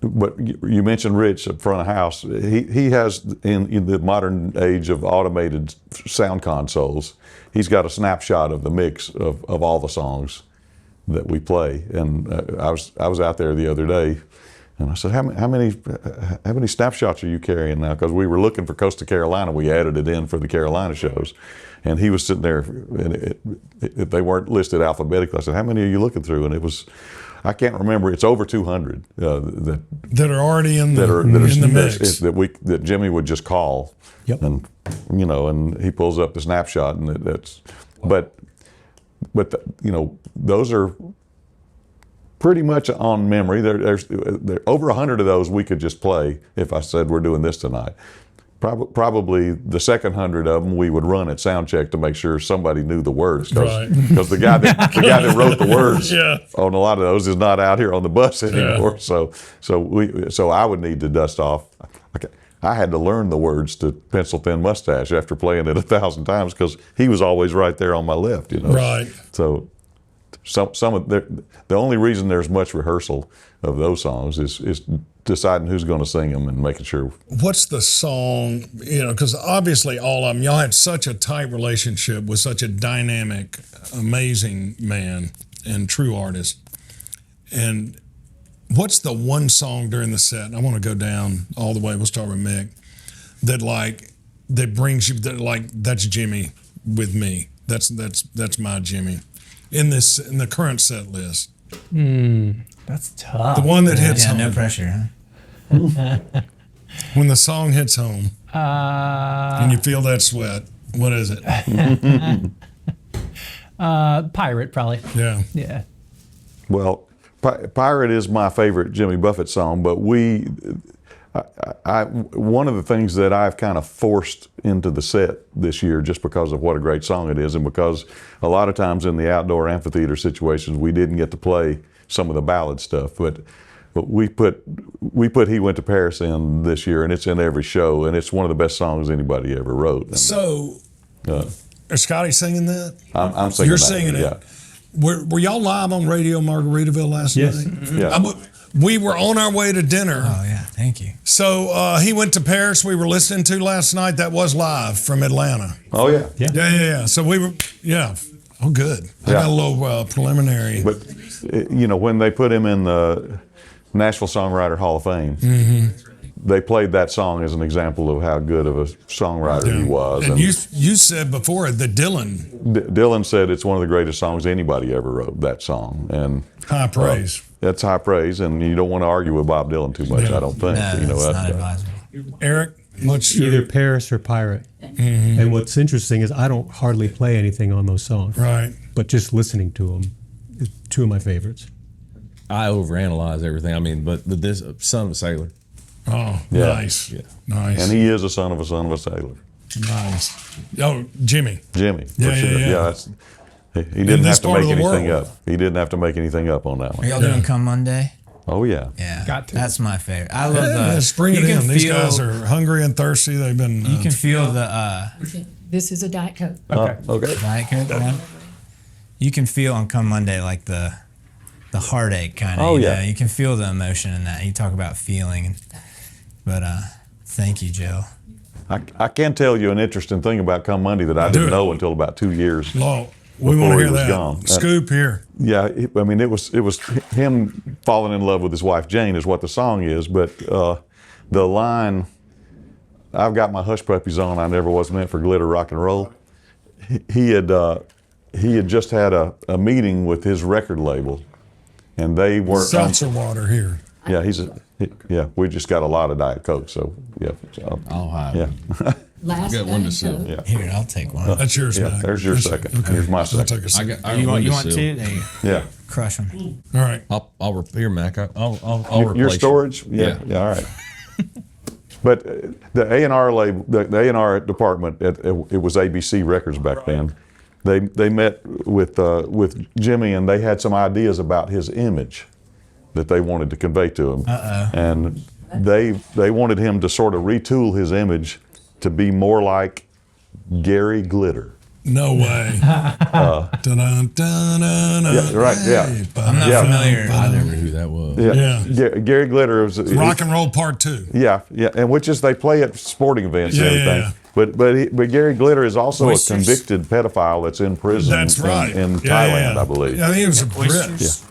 B: But you mentioned Rich at front of house. He has, in the modern age of automated sound consoles, he's got a snapshot of the mix of all the songs that we play. And I was out there the other day, and I said, how many snapshots are you carrying now? Because we were looking for Coastal Carolina. We added it in for the Carolina shows. And he was sitting there, and they weren't listed alphabetically. I said, how many are you looking through? And it was, I can't remember. It's over 200
C: that are already in the
B: in
C: the mix.
B: that Jimmy would just call.
E: Yep.
B: And you know, and he pulls up the snapshot, and that's. But you know, those are pretty much on memory. There's over 100 of those we could just play if I said we're doing this tonight. Probably the second 100 of them we would run at sound check to make sure somebody knew the words, because the guy that wrote the words on a lot of those is not out here on the bus anymore.
C: Yeah.
B: So I would need to dust off. I had to learn the words to Pencil Thin Mustache after playing it 1,000 times because he was always right there on my left. You know.
C: Right.
B: So some of the only reason there's much rehearsal of those songs is deciding who's going to sing them and making sure.
C: What's the song, you know, because obviously all of them, y'all had such a tight relationship with such a dynamic, amazing man and true artist. And what's the one song during the set, and I want to go down all the way, we'll start with Mick, that brings you, that's Jimmy with me. That's my Jimmy. In the current set list.
F: That's tough.
C: The one that hits home.
A: No pressure, huh?
C: When the song hits home and you feel that sweat, what is it?
F: Pirate, probably.
C: Yeah.
F: Yeah.
B: Well, Pirate is my favorite Jimmy Buffett song, but one of the things that I've kind of forced into the set this year, just because of what a great song it is, and because a lot of times in the outdoor amphitheater situations we didn't get to play some of the ballad stuff, but we put He Went to Paris in this year, and it's in every show, and it's one of the best songs anybody ever wrote. And,
C: So, is Scotty singing that?
B: I'm singing.
C: You're
B: that,
C: singing it.
B: Yeah.
C: Were y'all live on Radio Margaritaville last
E: Yes.
C: night?
B: Yeah.
C: We were on our way to dinner.
A: Oh yeah, thank you.
C: So He Went to Paris we were listening to last night. That was live from Atlanta.
B: Oh yeah.
C: Yeah. So we were, Oh, good. I got a little preliminary.
B: But you know, when they put him in the Nashville Songwriter Hall of Fame, they played that song as an example of how good of a songwriter he was.
C: And you said before that
B: Dylan said it's one of the greatest songs anybody ever wrote, that song. And
C: high praise.
B: That's high praise, and you don't want to argue with Bob Dylan too much, I don't think.
A: No,
B: you know,
A: that's not advisable.
C: Eric, what's
E: Either Paris or Pirate. And what's interesting is I don't hardly play anything on those songs.
C: Right.
E: But just listening to them is two of my favorites.
H: I overanalyze everything. I mean, but this Son of a Sailor.
C: Oh,
B: Yeah.
C: nice.
H: Yeah.
C: Nice.
B: and he is a son of a sailor.
C: Nice. Oh, Jimmy.
B: Jimmy. for
C: Yeah,
B: sure.
C: yeah.
B: That's, he didn't
C: this
B: have to
C: part
B: make
C: of the
B: anything
C: world.
B: up. He didn't have to make anything up on that
A: Are
B: one.
A: y'all doing Come Monday?
B: Oh yeah.
A: Yeah,
F: Got to.
A: That's my favorite. I love the.
C: Let's bring it
A: you can
C: in. These
A: feel-
C: guys are hungry and thirsty. They've been.
A: You can feel the
I: This is a Diet Coke.
B: Okay.
A: Diet Coke one. You can feel on Come Monday like the heartache kind of.
B: Oh,
A: you
B: yeah.
A: know? You can feel the emotion in that. You talk about feeling, but thank you, Jill.
B: I can tell you an interesting thing about Come Monday that I
C: Do
B: didn't
C: it.
B: know until about 2 years.
C: Law. We
B: before
C: want to
B: he
C: hear
B: was
C: that.
B: gone.
C: Scoop here.
B: Yeah, I mean it was him falling in love with his wife Jane is what the song is, but the line, "I've got my hush puppies on, I never was meant for glitter rock and roll." He had just had a meeting with his record label, and they were
C: Seltzer water here.
B: yeah. We just got a lot of Diet Coke, so yeah.
H: I'll hide.
B: Yeah.
I: Last
H: Got one to
I: Diet
H: sell.
I: Coke.
B: Yeah.
A: Here, I'll take one.
C: That's yours,
B: Yeah,
C: Mac.
B: there's your
C: That's-
B: second. Here's my
C: I'll
B: second.
C: take a
H: I
C: second.
H: got.
A: You want
H: windowsill.
A: two? There you go.
B: Yeah.
A: Crush them.
C: All right.
H: I'll here, Mac. I'll replace
B: Your
H: you.
B: storage? Yeah.
H: Yeah.
B: All right. But the A&R label, the A&R department, it was ABC Records back then. They met with Jimmy, and they had some ideas about his image that they wanted to convey to him. And they wanted him to sort of retool his image to be more like Gary Glitter.
C: No way.
B: Yeah, right. Yeah.
A: I'm not
B: Yeah.
A: familiar.
H: I never knew who that was.
C: Yeah.
B: Gary Glitter was
C: Rock and Roll Part 2.
B: Yeah, and which is they play at sporting events and
C: Yeah,
B: everything.
C: yeah.
B: But Gary Glitter is also
A: Oysters.
B: a convicted pedophile that's in prison
C: That's right.
B: in
C: Yeah,
B: Thailand,
C: yeah.
B: I believe.
C: Yeah, I think it was a Brit.
A: Oysters?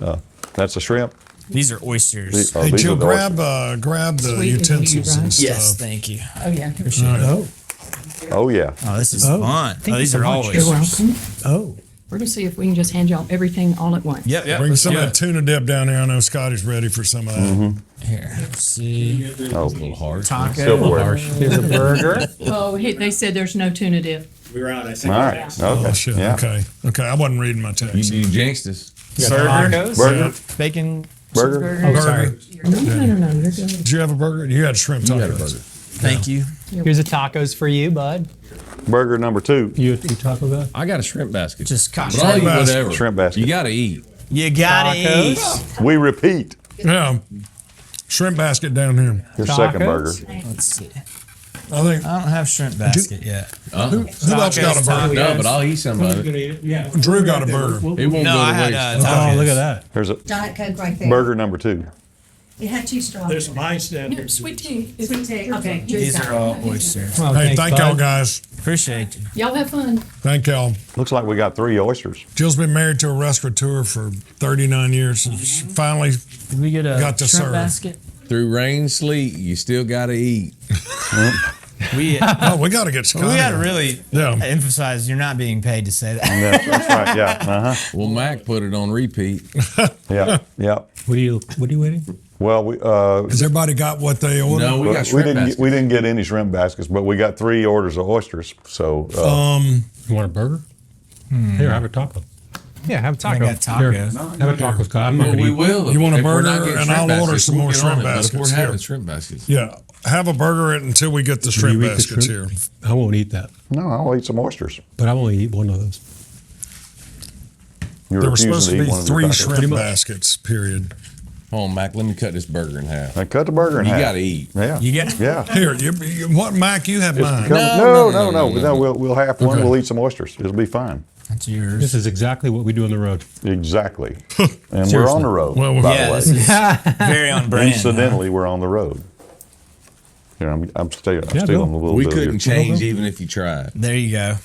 B: That's a shrimp.
A: These are oysters.
C: Hey,
B: These
C: Jill,
B: are the
C: grab the
I: Sweet and
C: utensils
I: medium,
C: and stuff.
A: Yes, thank you.
I: Oh, yeah.
B: Oh yeah.
A: Oh, this is fun. Oh, these are all
I: You're
A: oysters.
I: welcome.
E: Oh,
I: We're going to see if we can just hand y'all everything all at once.
A: Yep, yep.
C: Bring
A: let's
C: some
A: do
C: of that
A: it.
C: tuna dip down there. I know Scotty's ready for some of that.
A: Here, let's see.
B: Oh,
H: Hard.
A: Taco.
B: silverware.
F: Here's a burger.
I: Oh, they said there's no tuna dip.
G: We were out, I
B: All
G: said.
B: right. Okay.
C: Oh, shit.
B: Yeah.
C: Okay. I wasn't reading my text.
H: You jinxed us.
A: Burger.
B: Burger.
A: Bacon.
B: Burger.
A: Oh, sorry.
I: No, you're good.
C: Did you have a burger? You had shrimp tacos.
H: You had a burger.
A: Thank you.
F: Here's a tacos for you, bud.
B: Burger number 2.
E: you Taco Bell?
H: I got a shrimp basket.
A: Just
H: but I'll
A: cocktail.
H: eat
C: basket.
H: whatever.
B: Shrimp basket.
H: You gotta eat.
A: You gotta
F: Tacos.
A: eat.
B: We repeat.
C: Yeah. Shrimp basket down here.
B: Your second
F: Tacos.
B: burger.
A: Let's see.
C: I think.
A: I don't have shrimp basket yet.
C: Who else got a burger?
H: No, but I'll eat some of it.
G: Yeah.
C: Drew got a burger.
H: It won't
A: No,
H: go
A: I
H: to
A: had
H: waste.
A: tacos.
E: Oh, look at that.
B: There's a
I: Diet Coke right there.
B: burger number 2.
I: It had 2 straws.
G: There's some ice down
I: No,
G: there.
I: sweet tea. Sweet tea. Okay.
A: These are all oysters.
F: Well,
C: Hey,
F: thanks,
C: thank
F: bud.
C: y'all guys.
A: Appreciate you.
I: Y'all have fun.
C: Thank y'all.
B: Looks like we got 3 oysters.
C: Jill's been married to a restaurateur for 39 years. And she finally,
A: Did we get a
C: Got to
A: shrimp
C: serve.
A: basket?
H: Through rain, sleet, you still gotta eat.
A: We
C: oh, we got to get Scotty.
A: we got to really
C: Yeah.
A: emphasize you're not being paid to say that.
B: Yeah, that's right. Yeah.
H: Well, Mac put it on repeat.
B: Yeah. Yeah.
E: What are you waiting?
B: Well, we
C: Has everybody got what they ordered?
H: No, we got
B: we
H: shrimp
B: didn't
H: baskets.
B: we didn't get any shrimp baskets, but we got 3 orders of oysters. So
E: You want a burger? Here, have a taco.
F: Yeah, have a
A: I
F: taco.
A: got tacos.
E: Have a taco, Scott. I'm not
H: Well,
E: going to
H: we
E: eat.
H: will.
C: You want a
H: If we're
C: burger?
H: not getting
C: And
H: shrimp
C: I'll order
H: baskets,
C: some
H: we'll
C: more
H: get on
C: shrimp
H: it, but
C: baskets
H: If we're having
C: here.
H: shrimp baskets.
C: Yeah. Have a burger until we get the shrimp
E: you eat the
C: baskets
E: shrimp?
C: here.
E: I won't eat that,
B: no, I'll eat some oysters.
E: but I will only eat one of those.
B: You're
C: There were
B: refusing
C: supposed to
B: eat
C: be
B: one of your
C: 3
B: tacos.
C: shrimp baskets, period.
H: Hold on, Mac. Let me cut this burger in half.
B: And cut the burger in
H: You
B: half.
H: gotta eat.
B: Yeah.
A: You get
B: Yeah.
C: Here, what, Mac, you have mine.
B: No. We'll have one.
C: Okay.
B: We'll eat some oysters. It'll be fine.
A: That's yours.
E: This is exactly what we do on the road.
B: Exactly. And we're on the road.
C: Well,
B: by
A: Yeah,
B: the way.
A: this is very on brand.
B: Incidentally, we're on the road. Here, I'm stealing
E: Yeah,
B: a
E: Bill.
B: little
H: We
B: bit of
H: couldn't
B: your-
H: change even if you tried.
A: There you go.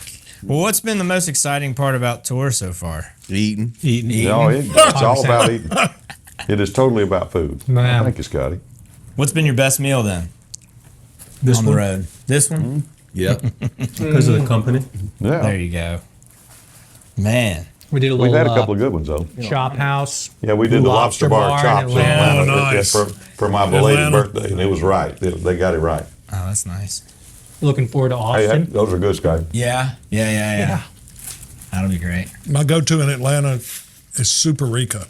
A: Well, what's been the most exciting part about tour so far?
H: Eating.
E: Eating.
B: No, it's all about eating. It is totally about food.
F: Man.
B: Thank you, Scotty.
A: What's been your best meal then
E: This
A: on
E: one,
A: the road? This one?
H: Yep.
E: because of the company.
B: Yeah.
A: There you go. Man.
F: We did a
B: We've
F: little
B: had a couple of good ones, though.
F: chop house.
B: Yeah, we did the lobster bar chops in
F: Atlanta.
B: Atlanta
C: Oh, nice.
B: for my belated
C: Atlanta.
B: birthday, and it was right. They got it right.
A: Oh, that's nice.
F: Looking forward to
B: Hey,
F: Austin.
B: those are good, Scotty.
A: Yeah. That'll be great.
C: My go-to in Atlanta is Super Rica.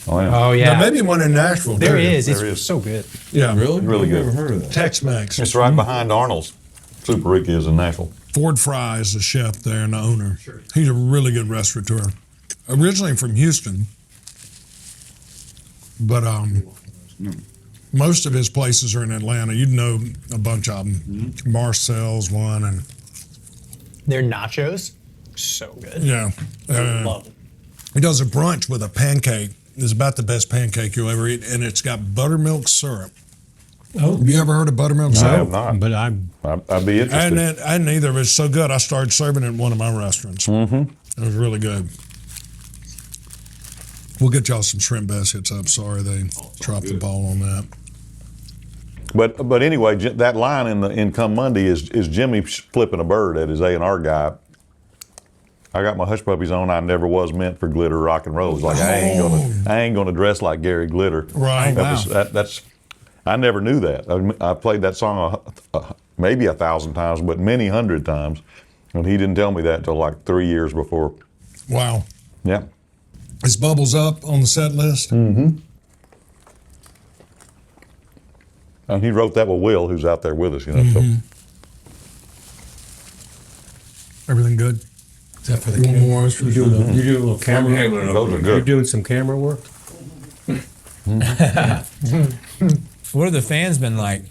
B: Oh, yeah.
F: Oh yeah,
C: There may be one in Nashville.
F: there
C: too.
F: is. It's
B: There is.
F: so good.
C: Yeah.
H: Really?
B: Really good.
H: Never heard of that.
C: Tex-Mex.
B: It's right behind Arnold's. Super Ricky is in Nashville.
C: Ford Fry is the chef there and the owner. He's a really good restaurateur. Originally from Houston, but Most of his places are in Atlanta. You'd know a bunch of them. Marcel's one, and
F: Their nachos, so good.
C: yeah.
F: Love it.
C: He does a brunch with a pancake. It's about the best pancake you'll ever eat, and it's got buttermilk syrup.
E: Oh,
C: Have you ever heard of buttermilk
B: I
C: syrup?
B: have not.
E: but
B: I'd be interested.
C: I hadn't either, but it's so good. I started serving it in one of my restaurants. It was really good. We'll get y'all some shrimp baskets. I'm sorry they dropped the ball on that.
B: But anyway, that line in Come Monday is Jimmy flipping a bird at his A&R guy. I got my hush puppies on. I never was meant for glitter, rock and roll. It's like I ain't gonna dress like Gary Glitter.
C: Right.
B: That's I never knew that. I played that song maybe 1,000 times, but many hundred times, and he didn't tell me that until like 3 years before.
C: Wow.
B: Yeah.
C: Is Bubbles up on the set list?
B: And he wrote that with Will, who's out there with us. So.
C: Everything good? Except for the more
E: you doing a little camera.
B: Those are
E: You're
B: good.
E: doing some camera work.
A: What have the fans been like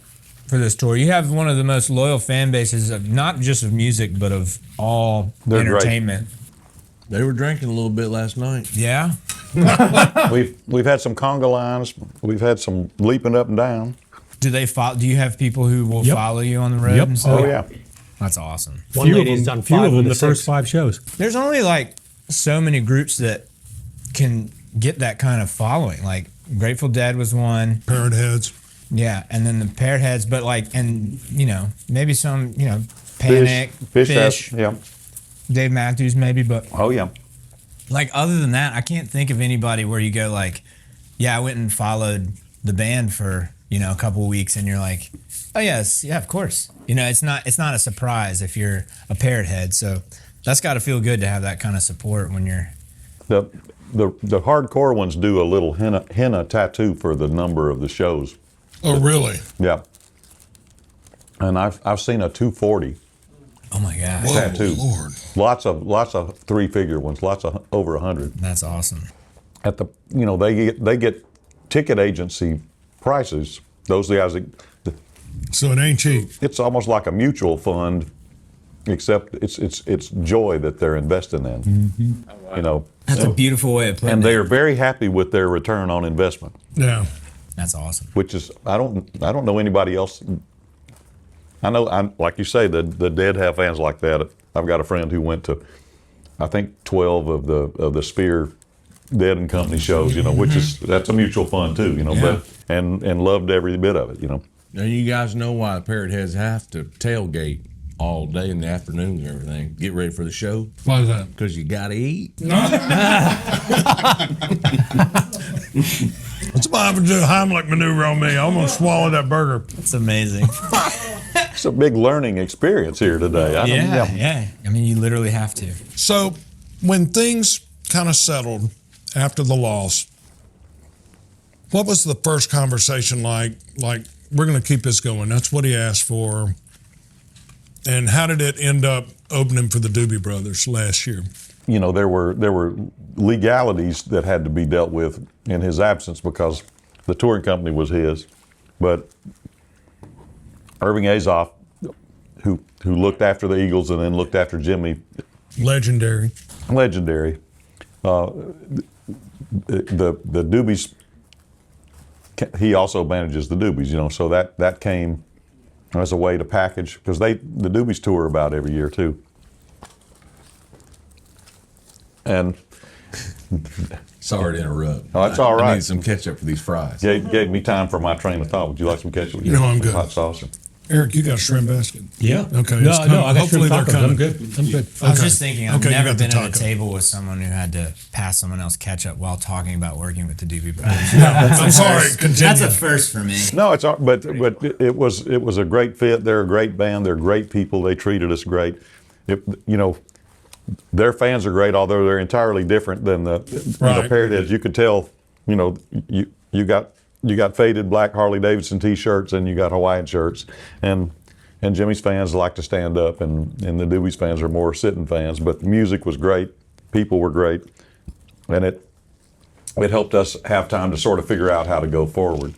A: for this tour? You have one of the most loyal fan bases of not just of music, but of all
B: They're great.
A: entertainment.
H: They were drinking a little bit last night.
A: Yeah.
B: We've had some conga lines. We've had some leaping up and down.
A: Do they follow? Do you have people who will
E: Yep.
A: follow you on the road
E: Yep.
A: and stuff?
B: Oh yeah.
A: That's awesome.
F: One
E: Few of
F: lady's
E: them,
F: done
E: few
F: 5
E: of them
F: of
E: the
F: the
E: first
F: 6.
E: 5 shows.
A: There's only like so many groups that can get that kind of following. Like Grateful Dead was one.
C: Parrot Heads.
A: Yeah, and then the Parrot Heads, but like, and maybe some, Panic, Fish,
B: Yeah.
A: Dave Matthews maybe, but
B: Oh yeah.
A: like other than that, I can't think of anybody where you go like, yeah, I went and followed the band for a couple of weeks, and you're like, oh yes, yeah, of course. It's not a surprise if you're a Parrot Head, so that's got to feel good to have that kind of support when you're.
B: The hardcore ones do a little henna tattoo for the number of the shows.
C: Oh, really?
B: Yeah. And I've seen a 240
A: Oh my gosh,
B: tattoo.
C: Lord.
B: Lots of 3-figure ones. Lots of over 100.
A: that's awesome.
B: At the they get ticket agency prices. Those guys,
C: So it ain't cheap.
B: it's almost like a mutual fund, except it's joy that they're investing in.
A: That's a beautiful way of putting
B: And
A: it.
B: they are very happy with their return on investment,
C: Yeah.
A: That's awesome.
B: which is I don't know anybody else. I know, like you say, the Dead have fans like that. I've got a friend who went to, I think, 12 of the Sphere Dead and Company shows. Which that's a mutual fund too. But and loved every bit of it.
H: Now you guys know why the Parrot Heads have to tailgate all day in the afternoon and everything. Get ready for the show.
C: Why is that?
H: Because you got to eat.
C: It's about to do a Heimlich maneuver on me. I'm going to swallow that burger.
A: It's amazing.
B: It's a big learning experience here today.
A: Yeah. I mean, you literally have to.
C: So when things kind of settled after the loss, what was the first conversation like? Like, we're going to keep this going. That's what he asked for. And how did it end up opening for the Doobie Brothers last year?
B: There were legalities that had to be dealt with in his absence because the touring company was his. But Irving Azoff, who looked after the Eagles and then looked after Jimmy,
C: Legendary.
B: the Doobies. He also manages the Doobies, so that came as a way to package because the Doobies tour about every year too. And
H: Sorry to interrupt.
B: Oh, that's all right.
H: I need some ketchup for these fries.
B: Gave me time for my train of thought. Would you like some ketchup?
C: No, I'm good.
B: Hot sauce.
C: Eric, you got a shrimp basket?
E: Yeah.
C: Okay.
E: No,
C: it's
E: no,
C: coming.
E: I got
C: Hopefully
E: shrimp
C: they're
E: tacos. I'm
C: coming.
E: good. I'm good.
A: I was
C: Okay.
A: just thinking, I've
C: Okay, you
A: never
C: got the
A: been at a
C: taco.
A: table with someone who had to pass someone else ketchup while talking about working with the Doobie Brothers.
C: I'm sorry. Continue.
A: That's a first for me.
B: No, it's all, but it was a great fit. They're a great band. They're great people. They treated us great. Their fans are great, although they're entirely different than the
C: Right.
B: Parrot Heads. You could tell. You got faded black Harley Davidson T-shirts and you got Hawaiian shirts, and Jimmy's fans like to stand up, and the Doobies fans are more sitting fans. But the music was great, people were great, and it helped us have time to sort of figure out how to go forward.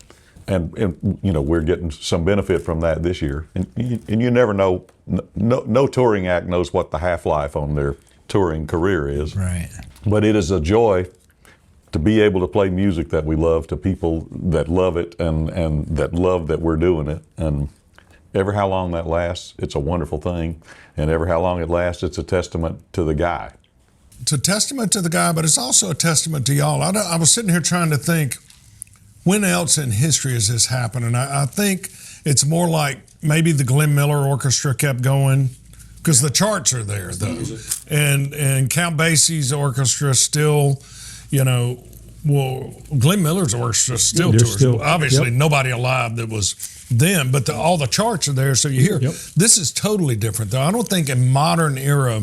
B: you know, we're getting some benefit from that this year. And you never know. No touring act knows what the half-life on their touring career is.
A: Right.
B: But it is a joy to be able to play music that we love to people that love it and that love that we're doing it. And ever how long that lasts, it's a wonderful thing. And ever how long it lasts, it's a testament to the guy.
C: It's a testament to the guy, but it's also a testament to y'all. I was sitting here trying to think, when else in history has this happened? And I think it's more like maybe the Glenn Miller Orchestra kept going, because the charts are there, though. And Count Basie's orchestra still, you know, well, Glenn Miller's orchestra still
E: They're
C: tours.
E: still-
C: Obviously,
E: yep.
C: nobody alive that was them, but all the charts are there, so you hear.
E: Yep.
C: This is totally different, though. I don't think in modern era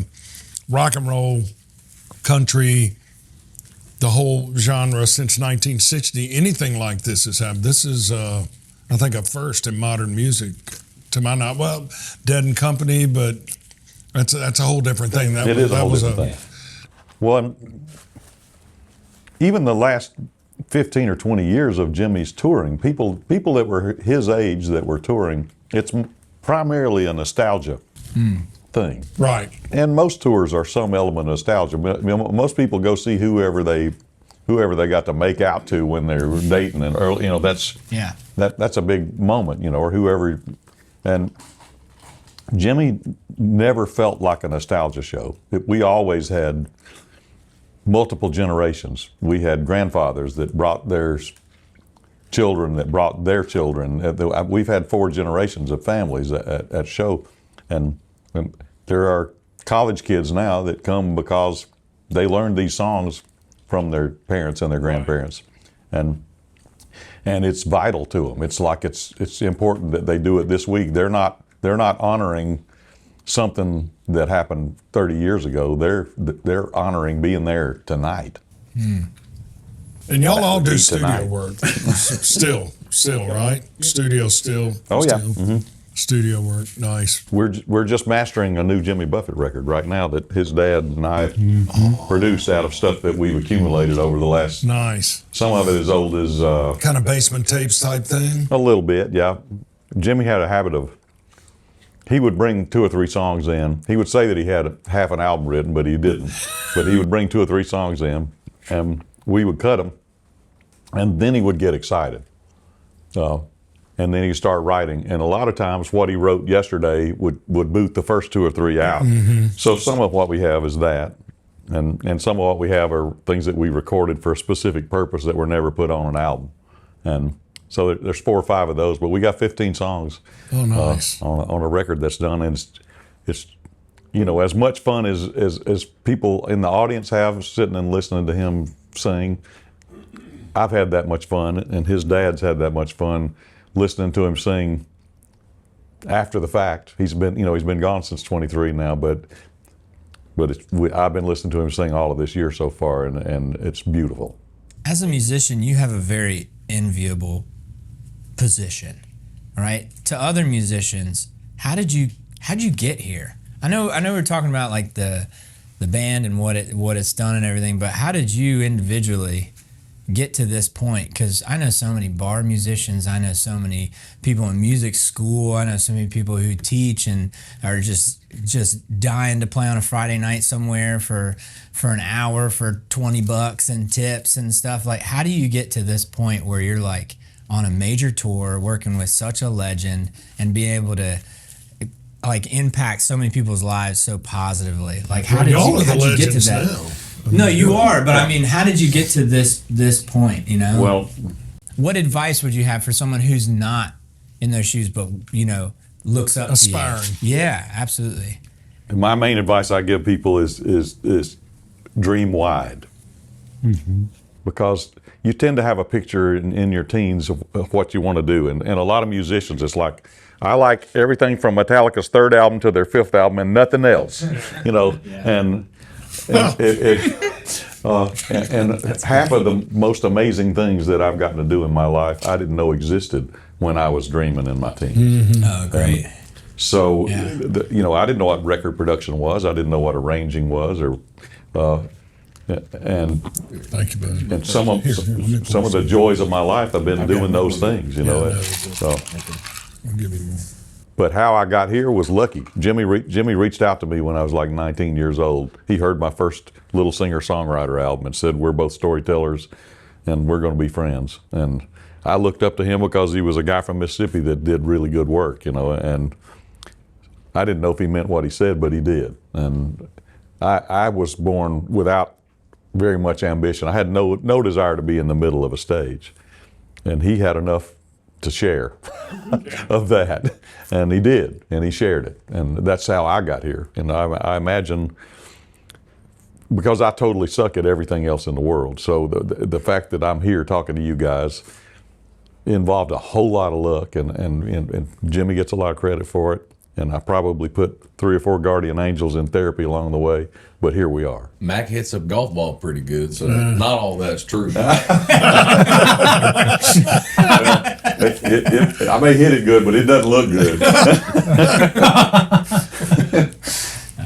C: rock and roll, country, the whole genre since 1960, anything like this has happened. This is, I think, a first in modern music. To my knowledge, well, Dead and Company, but that's a whole different thing.
B: It is a whole different thing. Well, and even the last 15 or 20 years of Jimmy's touring, people that were his age that were touring, it's primarily a nostalgia thing.
C: Right.
B: And most tours are some element of nostalgia. I mean, most people go see whoever they got to make out to when they're dating, and early, you know, that's a big moment, you know, or whoever. And Jimmy never felt like a nostalgia show. We always had multiple generations. We had grandfathers that brought their children, that brought their children. We've had 4 generations of families at show. And there are college kids now that come because they learned these songs from their parents and their grandparents. And it's vital to them. It's like it's important that they do it this week. They're not honoring something that happened 30 years ago. They're honoring being there tonight.
C: And y'all all do studio
B: tonight.
C: work. still, right? Studio still.
B: Oh yeah.
C: Still. Studio work, nice.
B: We're just mastering a new Jimmy Buffett record right now that his dad and I produced out of stuff that we've accumulated over the last.
C: Nice.
B: Some of it as old as
C: Kind of basement tapes type thing.
B: a little bit, yeah. Jimmy had a habit of. He would bring 2 or 3 songs in. He would say that he had half an album written, but he didn't. But he would bring 2 or 3 songs in, and we would cut them, and then he would get excited. And then he'd start writing. And a lot of times what he wrote yesterday would boot the first 2 or 3 out. So some of what we have is that. And some of what we have are things that we recorded for a specific purpose that were never put on an album. And so there's 4 or 5 of those, but we got 15 songs
C: Nice.
B: on a record that's done. And it's you know, as much fun as people in the audience have sitting and listening to him sing, I've had that much fun, and his dad's had that much fun listening to him sing after the fact. He's been gone since 23 now, but I've been listening to him sing all of this year so far, and it's beautiful.
A: As a musician, you have a very enviable position, right? To other musicians, how'd you get here? I know we're talking about like the band and what it's done and everything, but how did you individually get to this point? Because I know so many bar musicians, I know so many people in music school, I know so many people who teach and are just dying to play on a Friday night somewhere for an hour for $20 and tips and stuff. Like, how do you get to this point where you're like on a major tour working with such a legend and be able to like impact so many people's lives so positively? Like, how did you get to that?
C: Now.
A: No, you are, but I mean, how did you get to this point, you know?
B: Well,
A: what advice would you have for someone who's not in those shoes, but, you know, looks up
C: Aspiring.
A: to you? Yeah, absolutely.
B: my main advice I give people is dream wide. Mm-hmm. Because you tend to have a picture in your teens of what you want to do. And a lot of musicians, it's like, I like everything from Metallica's 3rd album to their 5th album and nothing else, you know. And half of the most amazing things that I've gotten to do in my life, I didn't know existed when I was dreaming in my teens.
A: Mm-hmm. Oh, great.
B: So, I didn't know what record production was. I didn't know what arranging was, or And
C: Thank you, buddy.
B: and some of the joys of my life have been doing those things, you know. So,
C: I'll give you more.
B: but how I got here was lucky. Jimmy reached out to me when I was like 19 years old. He heard my first little singer-songwriter album and said, "We're both storytellers, and we're going to be friends." And I looked up to him because he was a guy from Mississippi that did really good work, you know. And I didn't know if he meant what he said, but he did. And I was born without very much ambition. I had no desire to be in the middle of a stage. And he had enough to share of that. And he did, and he shared it. And that's how I got here. And I imagine, because I totally suck at everything else in the world, so the fact that I'm here talking to you guys involved a whole lot of luck, and Jimmy gets a lot of credit for it. And I probably put 3 or 4 guardian angels in therapy along the way, but here we are.
H: Mac hits a golf ball pretty good, so not all that's true.
B: I may hit it good, but it doesn't look good.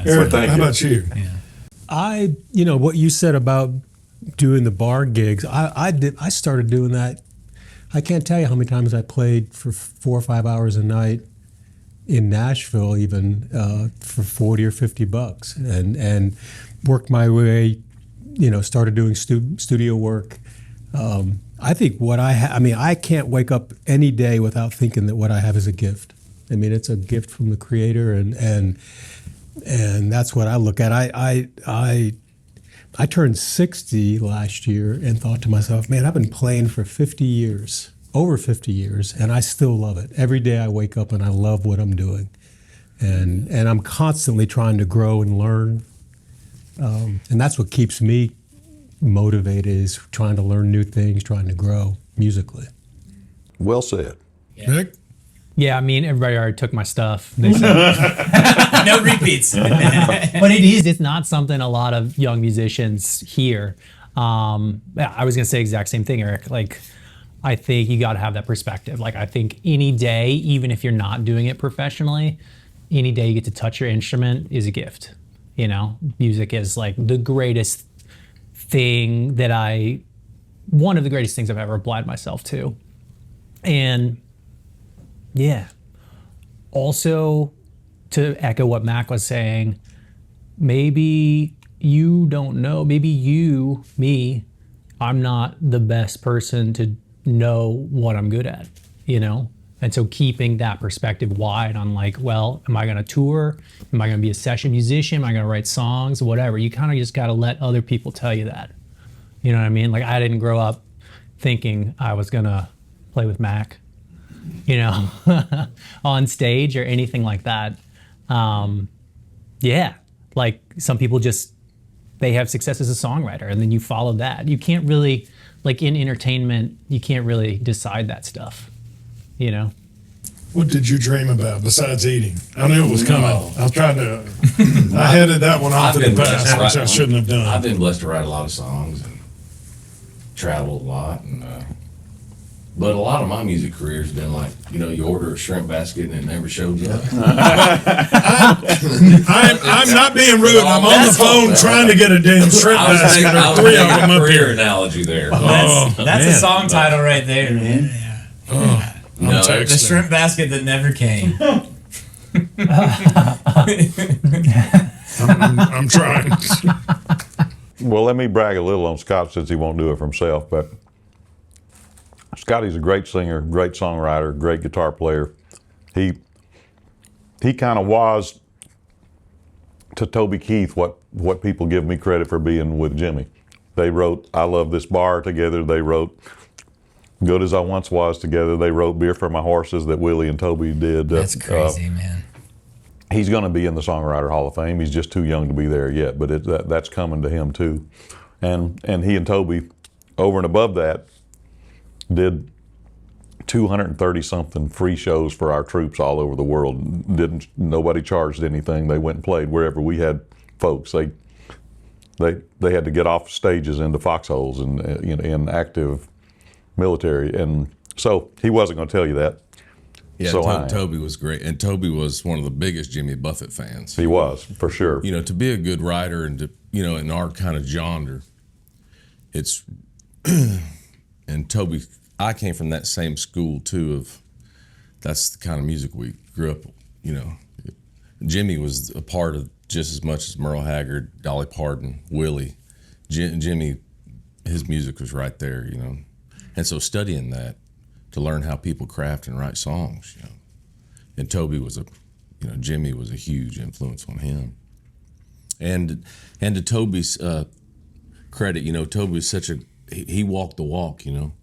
C: Eric,
B: thank
C: how
B: you.
C: about you?
E: What you said about doing the bar gigs, I started doing that. I can't tell you how many times I played for 4 or 5 hours a night in Nashville, even for $40 or $50, and worked my way. Started doing studio work. I think what I can't wake up any day without thinking that what I have is a gift. I mean, it's a gift from the Creator, and that's what I look at. I turned 60 last year and thought to myself, man, I've been playing for 50 years. Over 50 years, and I still love it. Every day I wake up and I love what I'm doing, and I'm constantly trying to grow and learn, and that's what keeps me motivated, is trying to learn new things, trying to grow musically.
B: Well said.
C: Mick?
F: Yeah, I mean, everybody already took my stuff. They said,
A: No repeats.
F: but it's not something a lot of young musicians hear. I was gonna say the exact same thing, Eric. Like, I think you got to have that perspective. Like, I think any day, even if you're not doing it professionally, any day you get to touch your instrument is a gift. Music is like the greatest thing one of the greatest things I've ever applied myself to. And yeah, also to echo what Mac was saying, maybe you don't know, maybe me, I'm not the best person to know what I'm good at, And so keeping that perspective wide on like, well, am I going to tour? Am I going to be a session musician? Am I going to write songs? Whatever. You kind of just got to let other people tell you that. You know what I mean? Like, I didn't grow up thinking I was going to play with Mac, on stage or anything like that. Yeah. Like, some people they have success as a songwriter, and then you follow that. You can't really, like in entertainment, you can't really decide that stuff,
C: What did you dream about besides eating? I knew it was coming. I was trying to. I headed that one off to the past, which I shouldn't have done.
H: I've been blessed to write a lot of songs and traveled a lot, but a lot of my music career has been like, you order a shrimp basket and it never shows up.
C: I'm not being rude. I'm on the phone trying to get a damn shrimp basket.
H: I was
C: 3
H: making
C: of them
H: a
C: up
H: career
C: here.
H: analogy there.
A: That's a song title right there, man.
H: No,
A: The shrimp basket that never came.
C: I'm trying.
B: Well, let me brag a little on Scott since he won't do it for himself, but Scotty's a great singer, great songwriter, great guitar player. He kind of was to Toby Keith what people give me credit for being with Jimmy. They wrote I Love This Bar together. They wrote Good As I Once Was together. They wrote Beer for My Horses that Willie and Toby did.
A: That's crazy, man.
B: He's going to be in the Songwriter Hall of Fame. He's just too young to be there yet, but that's coming to him too. And he and Toby, over and above that, did 230 something free shows for our troops all over the world. Nobody charged anything. They went and played wherever we had folks. They had to get off stages into foxholes and in active military, and so he wasn't going to tell you that.
H: Yeah,
B: So
H: Toby was great, and Toby was one of the biggest Jimmy Buffett fans.
B: He was, for sure.
H: To be a good writer and you know, in our kind of genre, it's, and Toby, I came from that same school too of, that's the kind of music we grew up, you know. Jimmy was a part of just as much as Merle Haggard, Dolly Parton, Willie. Jimmy, his music was right there, you know. And so studying that to learn how people craft and write songs, you know. And Toby was Jimmy was a huge influence on him. And to Toby's credit, you know, Toby was he walked the walk, you know.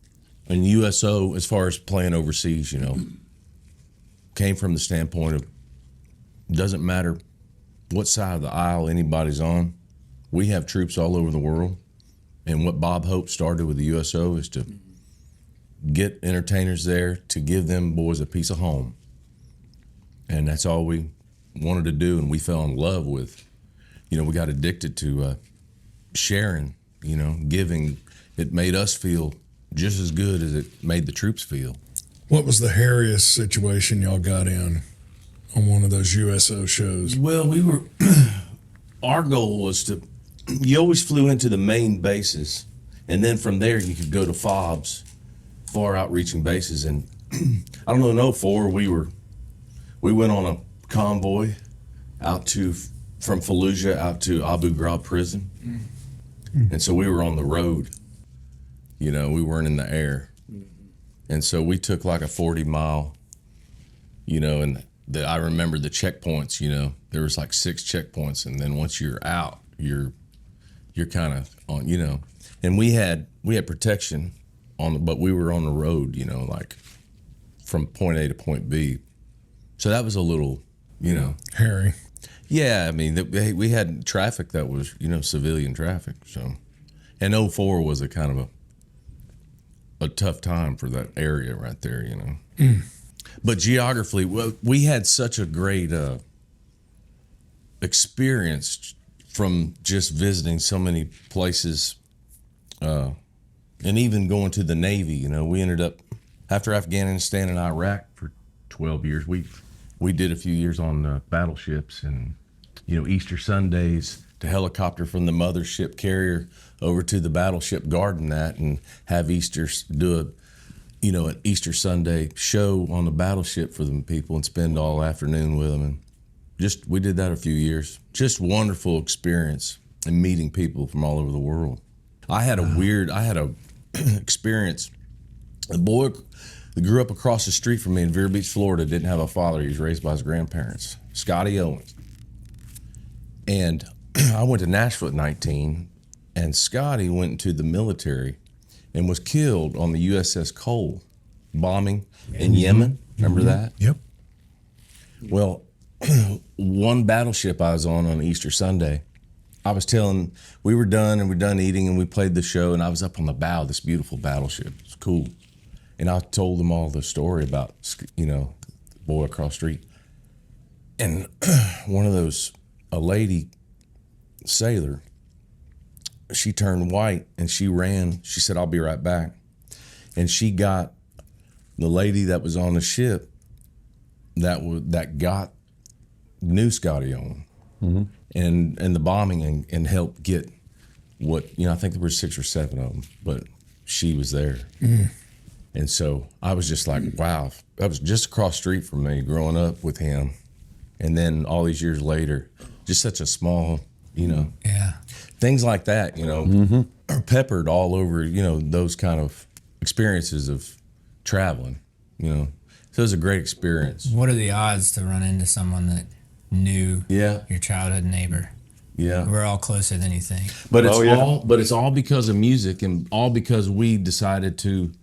H: And USO, as far as playing overseas, you know, came from the standpoint of, doesn't matter what side of the aisle anybody's on, we have troops all over the world. And what Bob Hope started with the USO is to get entertainers there to give them boys a piece of home. And that's all we wanted to do, and we fell in love with, you know, we got addicted to sharing, you know, giving. It made us feel just as good as it made the troops feel.
C: What was the hairiest situation y'all got in on one of those USO shows?
H: Well, our goal was you always flew into the main bases, and then from there you could go to FOBs, far outreaching bases. And I don't know, in 04, we went on a convoy from Fallujah out to Abu Ghraib prison. And so we were on the road, you know, we weren't in the air. And so we took like a 40-mile, you know, and I remember the checkpoints, you know, there was like 6 checkpoints, and then once you're out, you're kind of on, you know. And we had protection but we were on the road, you know, like from point A to point B. So that was a little, you know,
C: hairy.
H: Yeah, I mean, we had traffic that was, you know, civilian traffic. So, and 04 was a kind of a tough time for that area right there, you know. But geographically, we had such a great experience from just visiting so many places, and even going to the Navy. You know, we ended up, after Afghanistan and Iraq for 12 years, we did a few years on battleships, and, you know, Easter Sundays to helicopter from the mothership carrier over to the battleship guarding that, and have do an Easter Sunday show on the battleship for them people and spend all afternoon with them. And we did that a few years. Just wonderful experience and meeting people from all over the world. I had a experience. A boy that grew up across the street from me in Vero Beach, Florida, didn't have a father. He was raised by his grandparents, Scotty Owens. And I went to Nashville at 19, and Scotty went into the military and was killed on the USS Cole, bombing in Yemen. Remember that?
C: Yep.
H: Well, one battleship I was on Easter Sunday, we were done eating, and we played the show, and I was up on the bow of this beautiful battleship. It was cool. And I told them all the story about, you know, the boy across the street. And a lady sailor, she turned white and she ran. She said, "I'll be right back." And she got the lady that was on the ship that knew Scotty Owen, and the bombing, and helped get I think there were 6 or 7 of them, but she was there. And so I was just like, wow, that was just across the street from me growing up with him. And then all these years later, just such a small, you know, things like that, you know, are peppered all over, you know, those kind of experiences of traveling, you know. So it was a great experience.
A: What are the odds to run into someone that knew your childhood neighbor?
H: Yeah.
A: We're all closer than you think.
H: But it's all because of music, and all because we decided to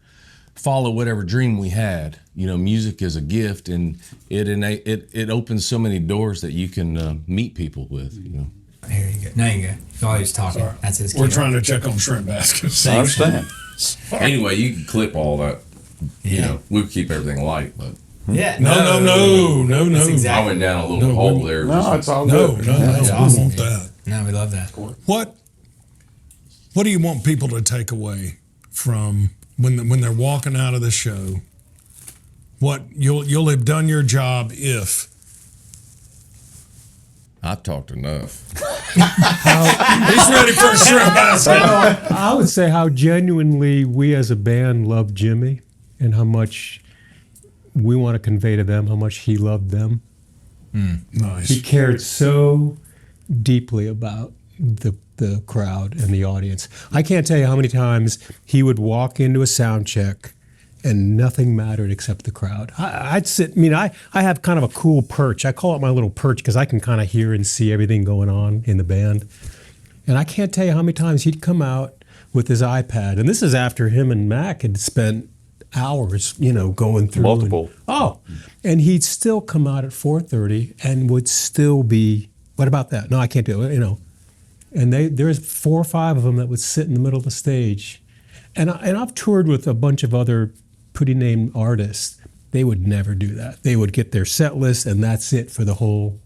H: follow whatever dream we had. You know, music is a gift, and it opens so many doors that you can meet people with, you know.
A: Here you go. Now you go. While he was talking.
C: Sorry.
A: That's his
C: We're trying to check on shrimp baskets.
B: I understand.
H: Anyway, you can clip all that. You know, we'll keep everything light, but
A: Yeah.
C: No.
A: That's exactly.
H: I went down a little hole there.
B: No, it's all
C: No,
B: good.
A: That's
C: we
A: awesome.
C: want that.
A: No, we love that.
C: What do you want people to take away from when they're walking out of the show? What you'll have done your job if.
H: I've talked enough.
C: He's ready for a shrimp basket.
E: I would say how genuinely we as a band love Jimmy and how much we want to convey to them how much he loved them.
C: Nice.
E: He cared so deeply about the crowd and the audience. I can't tell you how many times he would walk into a sound check and nothing mattered except the crowd. I'd sit, I have kind of a cool perch. I call it my little perch because I can kind of hear and see everything going on in the band. And I can't tell you how many times he'd come out with his iPad. And this is after him and Mac had spent hours, going through.
B: Multiple.
E: And he'd still come out at 4:30 and would still be, what about that? No, I can't do it, And there's 4 or 5 of them that would sit in the middle of the stage. And I've toured with a bunch of other pretty named artists. They would never do that. They would get their set list and that's it for the whole.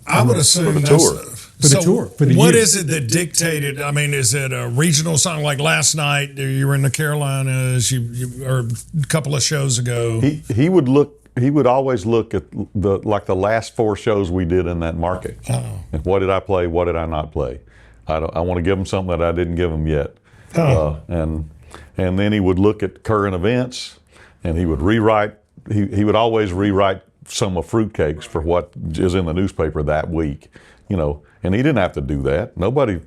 C: I would assume
B: the
C: that's
B: tour.
E: For the tour, for the
C: what
E: year.
C: is it that dictated? Is it a regional song like last night? You were in the Carolinas, or a couple of shows ago.
B: He would always look at the last 4 shows we did in that market.
C: Oh.
B: And what did I play? What did I not play? I want to give him something that I didn't give him yet. And then he would look at current events, and he would rewrite. He would always rewrite some of fruitcakes for what is in the newspaper that week, And he didn't have to do that. Nobody